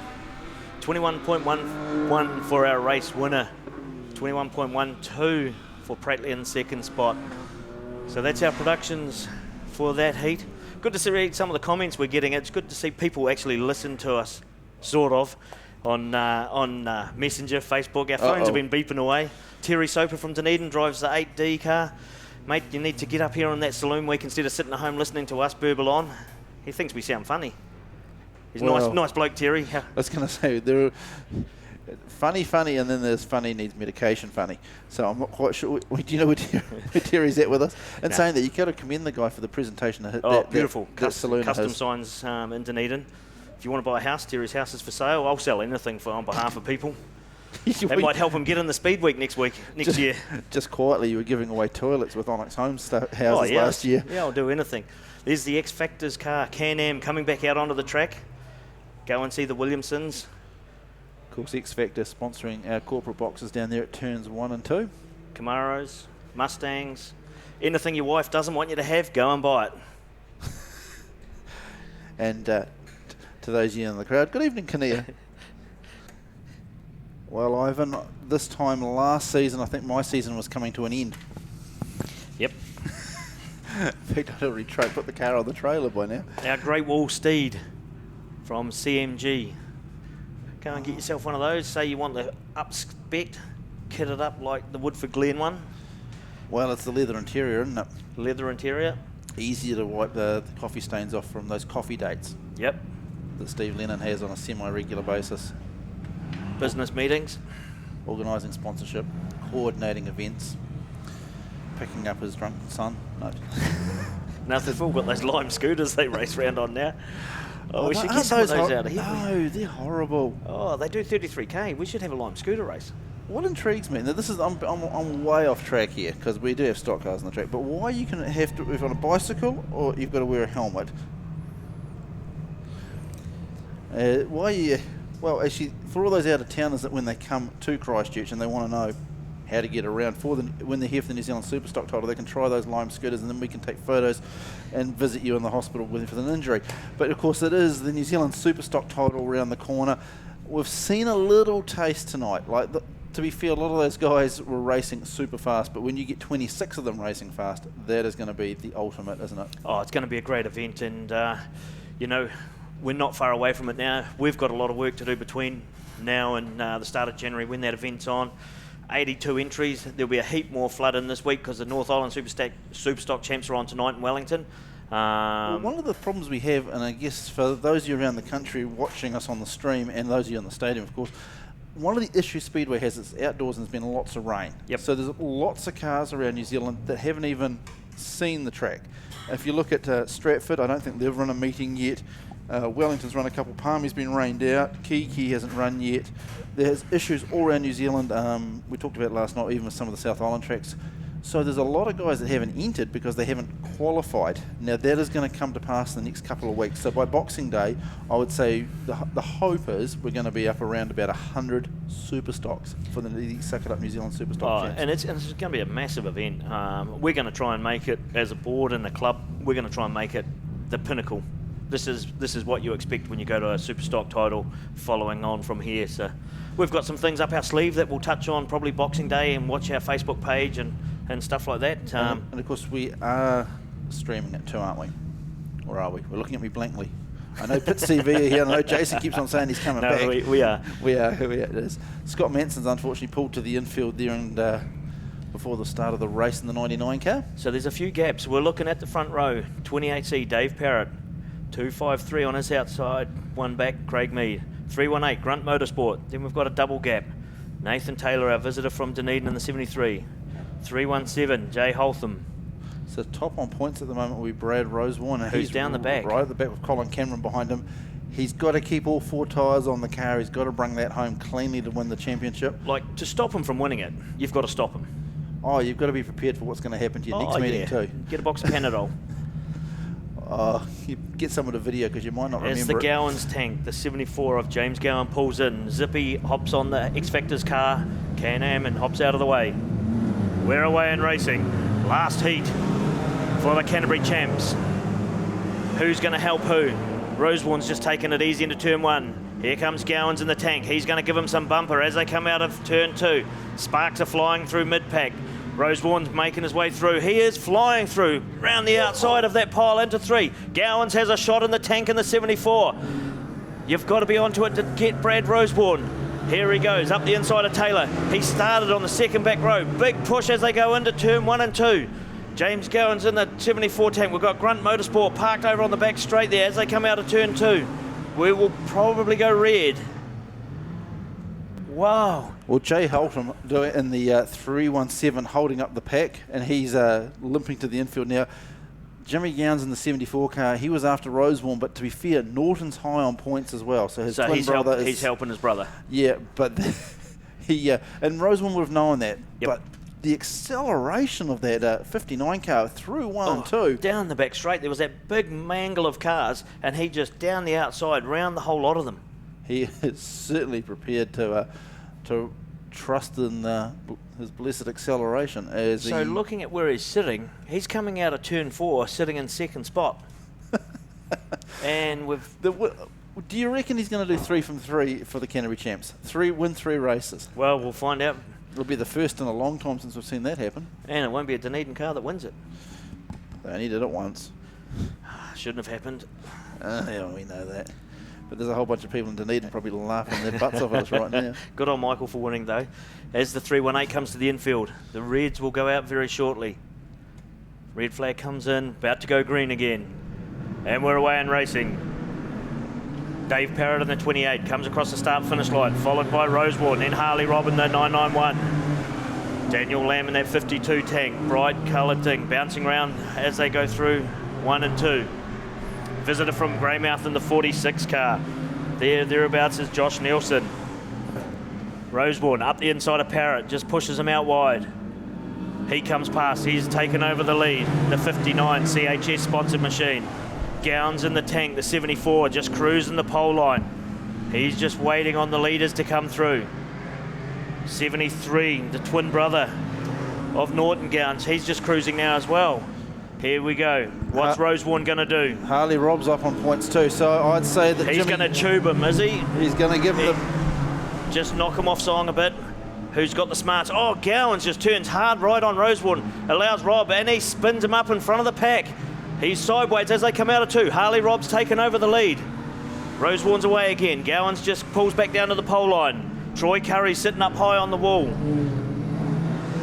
21.11 for our race winner. 21.12 for Prattley in 2nd spot. So that's our productions for that heat. Good to see some of the comments we're getting. It's good to see people actually listen to us, sort of, on Messenger, Facebook. Our phones have been beeping away. Terry Soper from Dunedin drives the 8D car. Mate, you need to get up here on that saloon week instead of sitting at home listening to us burble on. He thinks we sound funny. He's a nice bloke, Terry. I was going to say, there are funny, and then there's funny needs medication funny. So I'm not quite sure. Do you know where Terry's at with us? And saying that, you got to commend the guy for the presentation. Beautiful. That saloon custom signs in Dunedin. If you want to buy a house, Terry's house is for sale. I'll sell anything on behalf of people. That might help him get in the speed week next year. Just quietly, you were giving away toilets with Onyx Homes houses last year. Yeah, I'll do anything. There's the X Factors car, Can-Am, coming back out onto the track. Go and see the Williamsons. Of course, X Factor sponsoring our corporate boxes down there at turns 1 and 2. Camaros, Mustangs, anything your wife doesn't want you to have, go and buy it. And to those of you in the crowd, good evening, Kinnear. Well, Ivan, this time last season, I think my season was coming to an end. Yep. In fact, I'd already put the car on the trailer by now. Our Great Wall Steed from CMG. Go and get yourself one of those. Say you want the up-spec, kitted up like the Woodford Glen one. Well, it's the leather interior, isn't it? Leather interior. Easier to wipe the coffee stains off from those coffee dates. Yep. That Steve Lennon has on a semi-regular basis. Business meetings. Organising sponsorship, coordinating events, picking up his drunken son. No. Now they've all got those lime scooters they race around on now. Oh, we should get aren't some of those those out of here. No, they're horrible. Oh, they do 33k. We should have a lime scooter race. What intrigues me, now this is, I'm way off track here because we do have stock cars on the track, but why you can have to, if on a bicycle or you've got to wear a helmet? Well, actually, for all those out-of-towners that when they come to Christchurch and they want to know how to get around, when they're here for the New Zealand Superstock title, they can try those lime scooters and then we can take photos and visit you in the hospital with an injury. But of course, it is the New Zealand Superstock title around the corner. We've seen a little taste tonight. To be fair, a lot of those guys were racing super fast, but when you get 26 of them racing fast, that is going to be the ultimate, isn't it? Oh, it's going to be a great event, and we're not far away from it now. We've got a lot of work to do between now and the start of January when that event's on. 82 entries. There'll be a heap more flood in this week because the North Island Superstock Champs are on tonight in Wellington. Well, one of the problems we have, and I guess for those of you around the country watching us on the stream and those of you in the stadium, of course, one of the issues Speedway has is outdoors and there's been lots of rain. Yep. So there's lots of cars around New Zealand that haven't even seen the track. If you look at Stratford, I don't think they've run a meeting yet. Wellington's run a couple. Palmy's been rained out. Kiki hasn't run yet. There's issues all around New Zealand. We talked about it last night, even with some of the South Island tracks. So there's a lot of guys that haven't entered because they haven't qualified. Now that is going to come to pass in the next couple of weeks. So by Boxing Day, I would say the hope is we're going to be up around about 100 Superstocks for the Suck It Up New Zealand Superstock Champs. And it's going to be a massive event. We're going to try and make it, as a board and a club, we're going to try and make it the pinnacle. This is what you expect when you go to a Superstock title following on from here. So we've got some things up our sleeve that we'll touch on probably Boxing Day, and watch our Facebook page and stuff like that. And of course we are streaming it too, aren't we? Or are we? We're looking at me blankly. I know Pits TV are here. I know Jason keeps on saying he's coming back. No, we are. We are. It is. Scott Manson's unfortunately pulled to the infield there and before the start of the race in the 99 car. So there's a few gaps. We're looking at the front row. 28C, Dave Parrott. 253 on his outside. One back, Craig Mead. 318, Grunt Motorsport. Then we've got a double gap. Nathan Taylor, our visitor from Dunedin in the 73. 317, Jay Holtham. So top on points at the moment will be Brad Rosewarne. Who's down the back. Right at the back with Colin Cameron behind him. He's got to keep all four tyres on the car. He's got to bring that home cleanly to win the championship. To stop him from winning it, you've got to stop him. Oh, you've got to be prepared for what's going to happen to your next meeting too. Get a box of Panadol. You get someone to video because you might not remember. As the Gowans tank, the 74 of James Gowan pulls in. Zippy hops on the X Factors car, Can-Am, and hops out of the way. We're away in racing. Last heat for the Canterbury Champs. Who's going to help who? Rosewarne's just taking it easy into turn 1. Here comes Gowans in the tank. He's going to give him some bumper as they come out of turn 2. Sparks are flying through mid-pack. Rosewarne's making his way through. He is flying through round the outside of that pile into 3. Gowans has a shot in the tank in the 74. You've got to be onto it to get Brad Rosewarne. Here he goes, up the inside of Taylor. He started on the second back row. Big push as they go into turn 1 and 2. James Gowan's in the 74 tank. We've got Grunt Motorsport parked over on the back straight there as they come out of turn 2. We will probably go red. Wow. Well, Jay Holton do it in the 317 holding up the pack, and he's limping to the infield now. Jimmy Gowns in the 74 car, he was after Rosewarne, but to be fair, Norton's high on points as well. So his twin brother he's helping his brother. Yeah, but and Rosewarne would have known that. Yep. But the acceleration of that 59 car through 1 and 2. Down the back straight, there was that big mangle of cars, and he just down the outside, round the whole lot of them. He is certainly prepared to trust in his blessed acceleration. Looking at where he's sitting, he's coming out of turn 4, sitting in second spot. And do you reckon he's going to do 3 from 3 for the Canterbury Champs? Win 3 races? Well, we'll find out. It'll be the first in a long time since we've seen that happen. And it won't be a Dunedin car that wins it. They only did it once. Shouldn't have happened. Yeah, we know that. But there's a whole bunch of people in Dunedin probably laughing their butts off at us right now. Good on Michael for winning, though. As the 318 comes to the infield, the reds will go out very shortly. Red flag comes in, about to go green again. And we're away and racing. Dave Parrott in the 28 comes across the start-finish line, followed by Rosewarne, then Harley Robb in the 991. Daniel Lamb in that 52 tank, bright coloured thing, bouncing around as they go through 1 and 2. Visitor from Greymouth in the 46 car. Thereabouts is Josh Nelson. Rosewarne up the inside of Parrott, just pushes him out wide. He comes past, he's taken over the lead. The 59 CHS sponsored machine. Gowns in the tank, the 74, just cruising the pole line. He's just waiting on the leaders to come through. 73, the twin brother of Norton Gowns, he's just cruising now as well. Here we go. What's Rosewarne going to do? Harley Robb's up on points too, so I'd say that he's going to tube him, is he? He's going to give them... Just knock him off song a bit. Who's got the smarts? Oh, Gowans just turns hard right on Rosewarne, allows Robb, and he spins him up in front of the pack. He's sideways as they come out of 2. Harley Robb's taken over the lead. Rosewarne's away again. Gowans just pulls back down to the pole line. Troy Curry's sitting up high on the wall.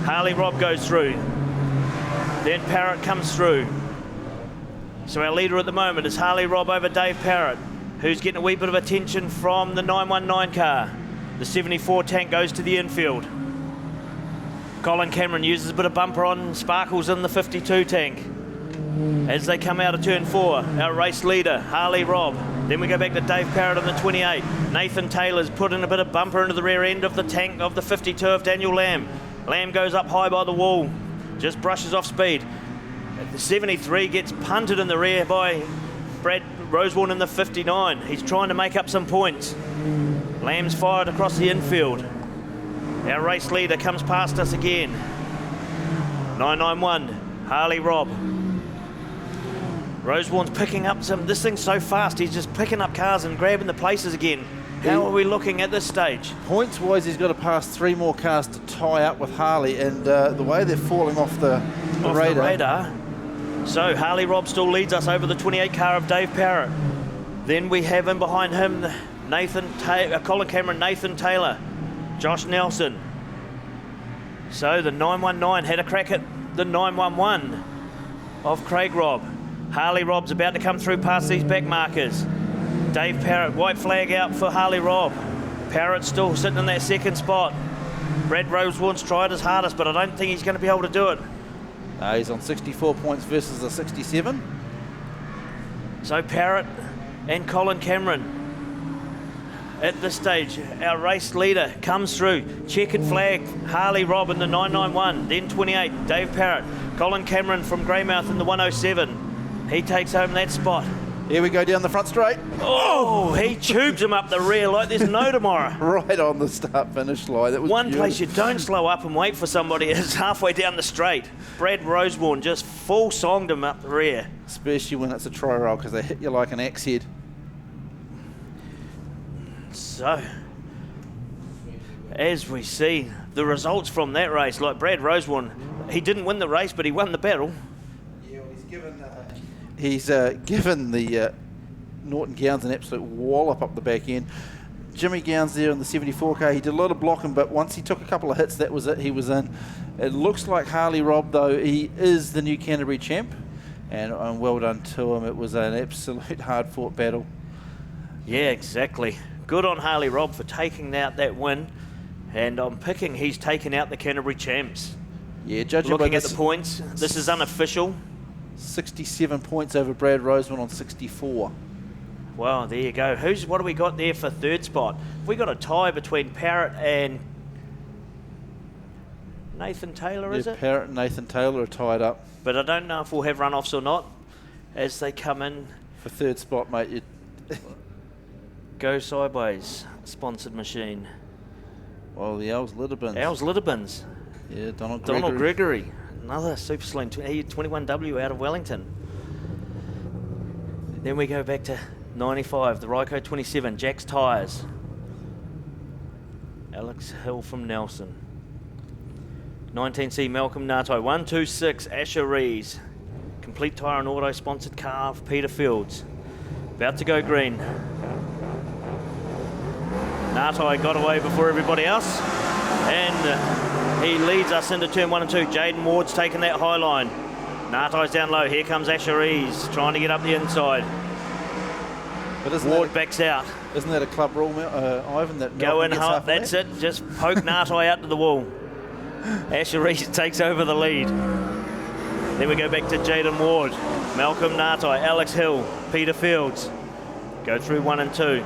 Harley Robb goes through. Then Parrott comes through. So our leader at the moment is Harley Robb over Dave Parrott, who's getting a wee bit of attention from the 919 car. The 74 tank goes to the infield. Colin Cameron uses a bit of bumper on Sparkles in the 52 tank. As they come out of turn 4, our race leader, Harley Robb. Then we go back to Dave Parrott on the 28. Nathan Taylor's put in a bit of bumper into the rear end of the tank of the 52 of Daniel Lamb. Lamb goes up high by the wall, just brushes off speed. The 73 gets punted in the rear by Brad Rosewarne in the 59. He's trying to make up some points. Lamb's fired across the infield. Our race leader comes past us again. 991, Harley Robb. Rosewarne's picking up this thing's so fast, he's just picking up cars and grabbing the places again. How are we looking at this stage? Points-wise, he's got to pass 3 more cars to tie up with Harley, and the way they're falling off the radar. So Harley Robb still leads us over the 28 car of Dave Parrott. Then we have in behind him Colin Cameron, Nathan Taylor, Josh Nelson. So the 919 had a crack at the 911 of Craig Robb. Harley Robb's about to come through past these back markers. Dave Parrott, white flag out for Harley Robb. Parrott's still sitting in that second spot. Brad Rosewarne's tried his hardest, but I don't think he's going to be able to do it. He's on 64 points versus a 67. So Parrott and Colin Cameron. At this stage, our race leader comes through. Checkered flag, Harley Robb in the 991, then 28, Dave Parrott. Colin Cameron from Greymouth in the 107. He takes home that spot. Here we go down the front straight. Oh, he tubes him up the rear like there's no tomorrow. Right on the start-finish line. That was one beautiful. Place you don't slow up and wait for somebody is halfway down the straight. Brad Rosewarne just full-songed him up the rear. Especially when it's a try roll, because they hit you like an axe head. So, as we see the results from that race, like Brad Rosewarne, he didn't win the race, but he won the battle. Yeah, well, he's given the Norton Gowns an absolute wallop up the back end. Jimmy Gowns there in the 74 car. He did a lot of blocking, but once he took a couple of hits, that was it. He was in. It looks like Harley Robb, though, he is the new Canterbury champ, and well done to him. It was an absolute hard-fought battle. Yeah, exactly. Good on Harley Robb for taking out that win, and I'm picking he's taken out the Canterbury champs. Yeah, judging looking by at the points, this is unofficial. 67 points over Brad Roseman on 64. Well, there you go. What do we got there for third spot? We got a tie between Parrott and Nathan Taylor, is it? Parrott and Nathan Taylor are tied up. But I don't know if we'll have runoffs or not as they come in. For third spot, mate. Go sideways. Sponsored machine. Well, the Owls Litterbins. Owls Litterbins. Yeah, Donald Gregory. Another Super Saloon 21W out of Wellington. Then we go back to 95, the Ryco 27, Jack's Tyres. Alex Hill from Nelson. 19C, Malcolm Natai. 126, Asher Rees. Complete Tyre and Auto sponsored car of Peter Fields. About to go green. Natai got away before everybody else. And he leads us into turn 1 and 2. Jaden Ward's taking that high line. Natai's down low. Here comes Asher Rees trying to get up the inside. But Ward backs out. Isn't that a club rule, Ivan? That go in hot, that's it. Just poke Natai out to the wall. Asher Rees takes over the lead. Then we go back to Jaden Ward, Malcolm Natai, Alex Hill, Peter Fields. Go through 1 and 2.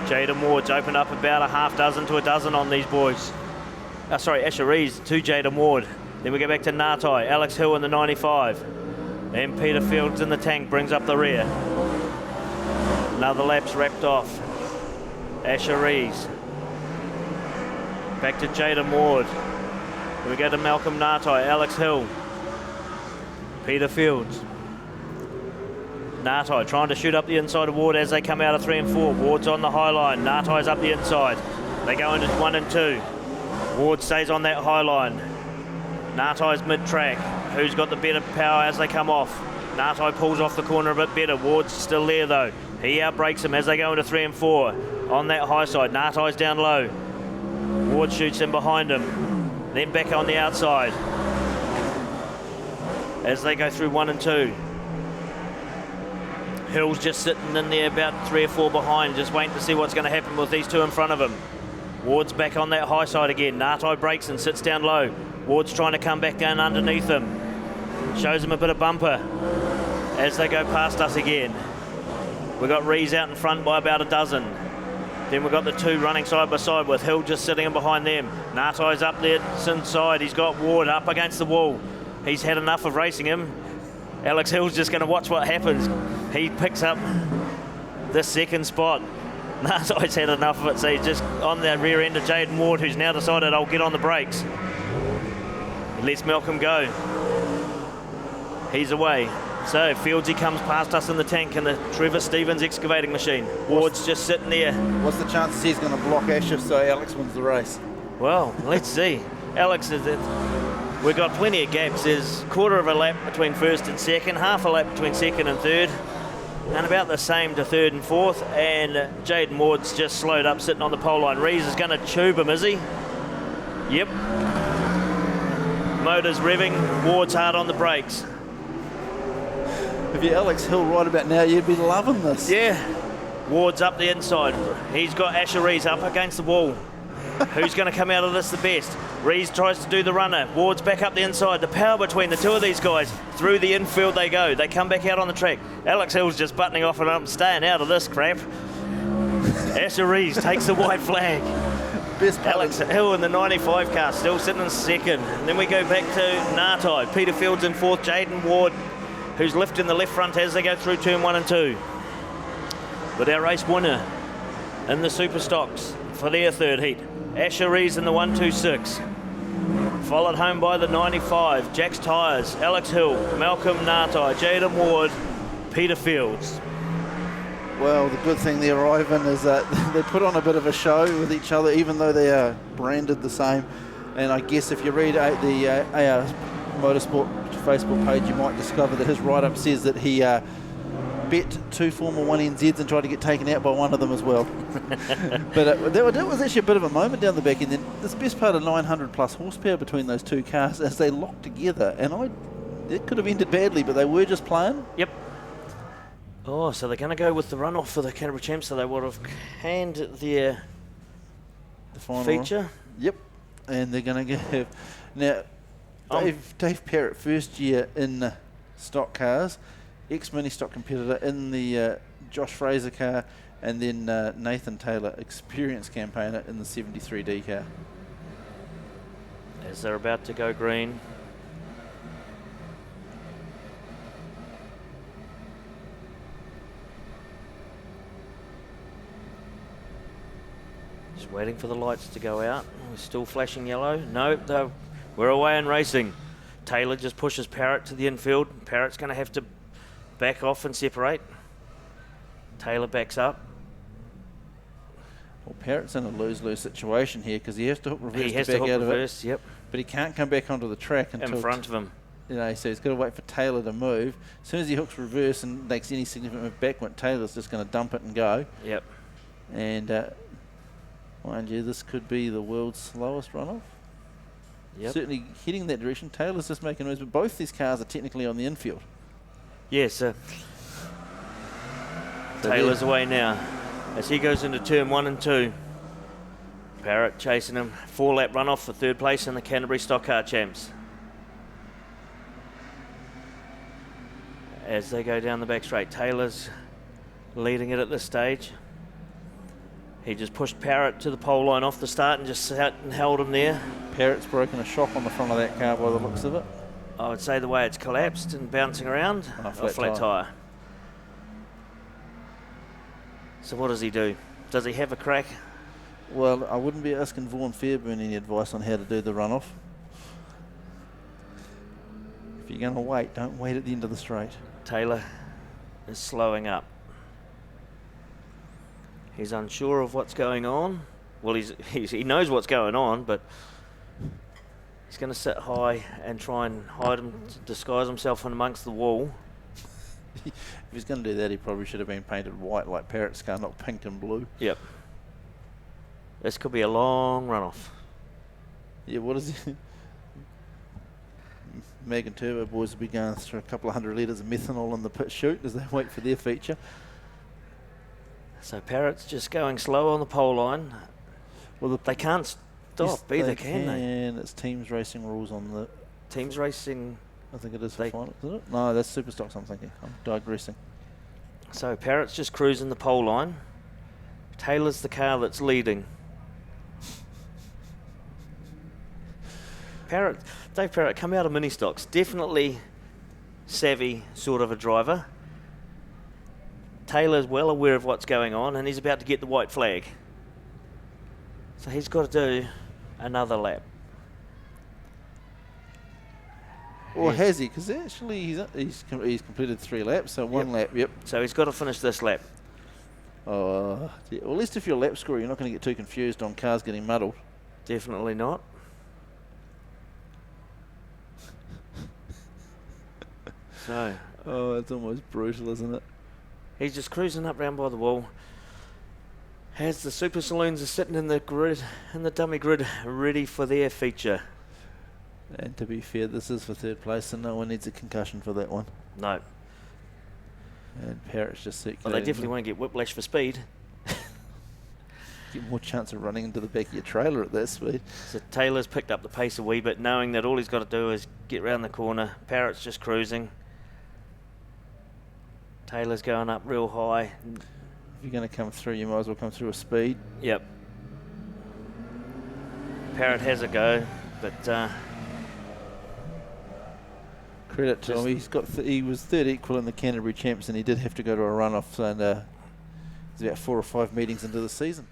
Jaden Ward's opened up about a half dozen to a dozen on these boys. Asher Rees to Jaden Ward. Then we go back to Natai, Alex Hill in the 95. And Peter Fields in the tank brings up the rear. Another lap's wrapped off. Asher Rees. Back to Jaden Ward. We go to Malcolm Natai, Alex Hill. Peter Fields. Natai trying to shoot up the inside of Ward as they come out of 3 and 4. Ward's on the high line. Natai's up the inside. They go into 1 and 2. Ward stays on that high line. Natai's mid-track. Who's got the better power as they come off? Natai pulls off the corner a bit better. Ward's still there though. He outbreaks him as they go into 3 and 4. On that high side, Natai's down low. Ward shoots in behind him. Then back on the outside. As they go through 1 and 2. Hill's just sitting in there about 3 or 4 behind, just waiting to see what's going to happen with these two in front of him. Ward's back on that high side again. Natai breaks and sits down low. Ward's trying to come back down underneath him. Shows him a bit of bumper as they go past us again. We've got Rees out in front by about a dozen. Then we've got the two running side by side with Hill just sitting in behind them. Natai's up there inside. He's got Ward up against the wall. He's had enough of racing him. Alex Hill's just going to watch what happens. He picks up the second spot. Natai's had enough of it, so he's just on the rear end of Jaden Ward, who's now decided I'll get on the brakes. He lets Malcolm go. He's away. So Fieldsy comes past us in the tank in the Trevor Stevens excavating machine. Ward's just sitting there. What's the chances he's going to block Asher so Alex wins the race? Well, let's see. Alex, we've got plenty of gaps. There's quarter of a lap between first and second, half a lap between second and third, and about the same to third and fourth. And Jaden Ward's just slowed up sitting on the pole line. Rees is going to tube him, is he? Yep. Motor's revving. Ward's hard on the brakes. If you're Alex Hill right about now, you'd be loving this. Yeah. Ward's up the inside. He's got Asher Rees up against the wall. Who's going to come out of this the best? Rees tries to do the runner. Ward's back up the inside. The power between the two of these guys. Through the infield they go. They come back out on the track. Alex Hill's just buttoning off and I'm staying out of this crap. Asher Rees takes the white flag. Best Alex Hill in the 95 car still sitting in second. And then we go back to Natai. Peter Fields in fourth. Jaden Ward, who's lifting the left front as they go through turn 1 and 2. But our race winner in the Superstocks for their third heat, Asher Rees in the 126. Followed home by the 95, Jack's Tyres, Alex Hill, Malcolm Natai, Jaden Ward, Peter Fields. Well, the good thing there, Ivan, is that they put on a bit of a show with each other, even though they are branded the same. And I guess if you read the AR Motorsport Facebook page, you might discover that his write-up says that he bet 2 former 1NZs and tried to get taken out by one of them as well. But that was actually a bit of a moment down the back end. Then this best part of 900 plus horsepower between those two cars as they locked together, and it could have ended badly, but they were just playing. Yep. Oh, so they're going to go with the runoff for the Canterbury Champs, so they would have canned the final feature. Yep. And they're going to give... Now, Dave Parrott, first year in stock cars, ex-mini stock competitor in the Josh Fraser car, and then Nathan Taylor, experienced campaigner in the 73D car. As they're about to go green. Just waiting for the lights to go out. We're still flashing yellow. No, we're away and racing. Taylor just pushes Parrott to the infield. Parrott's going to have to back off and separate. Taylor backs up. Well, Parrott's in a lose-lose situation here because he has to hook reverse He has to back to hook out reverse, of it. yep. But he can't come back onto the track until... In front of him. So he's got to wait for Taylor to move. As soon as he hooks reverse and makes any significant move backward, Taylor's just going to dump it and go. Yep. And, mind you, this could be the world's slowest runoff. Yep. Certainly heading that direction. Taylor's just making moves, but both these cars are technically on the infield. Yes, Taylor's away now as he goes into turn 1 and 2. Parrott chasing him. 4-lap runoff for third place in the Canterbury Stockcar Champs. As they go down the back straight, Taylor's leading it at this stage. He just pushed Parrott to the pole line off the start and just sat and held him there. Parrott's broken a shock on the front of that car by the looks of it. I would say the way it's collapsed and bouncing around, a flat tyre. So what does he do? Does he have a crack? Well, I wouldn't be asking Vaughan Fairburn any advice on how to do the runoff. If you're going to wait, don't wait at the end of the straight. Taylor is slowing up. He's unsure of what's going on. Well, he knows what's going on, but he's going to sit high and try and disguise himself in amongst the wall. If he's going to do that, he probably should have been painted white like Parrott's car, not pink and blue. Yep. This could be a long runoff. Yeah, what is it? Megan Turbo boys will be going through a couple of 100 litres of methanol in the pit chute as they wait for their feature. So Parrott's just going slow on the pole line. Well, they can't stop either, can they? And it's teams racing rules on the... Teams racing... I think it is for final, isn't it? No, that's Superstock, I'm thinking. I'm digressing. So Parrott's just cruising the pole line. Taylor's the car that's leading. Dave Parrott come out of mini stocks. Definitely savvy sort of a driver. Taylor's well aware of what's going on and he's about to get the white flag. So he's got to do another lap. Or has he? Because actually he's completed 3 laps, so one lap, yep. So he's got to finish this lap. Oh, yeah. Well, at least if you're a lap scorer, you're not going to get too confused on cars getting muddled. Definitely not. So. Oh, it's almost brutal, isn't it? He's just cruising up round by the wall. As the super saloons are sitting in the grid, in the dummy grid, ready for their feature. And to be fair, this is for third place, so no one needs a concussion for that one. No. And Parrott's just circulating. Well, they definitely won't get whiplash for speed. Get more chance of running into the back of your trailer at that speed. So Taylor's picked up the pace a wee bit, knowing that all he's got to do is get round the corner. Parrott's just cruising. Taylor's going up real high. If you're going to come through, you might as well come through with speed. Yep. Parrott has a go, but credit to him. He was third equal in the Canterbury Champs, and he did have to go to a runoff. And he's about 4 or 5 meetings into the season.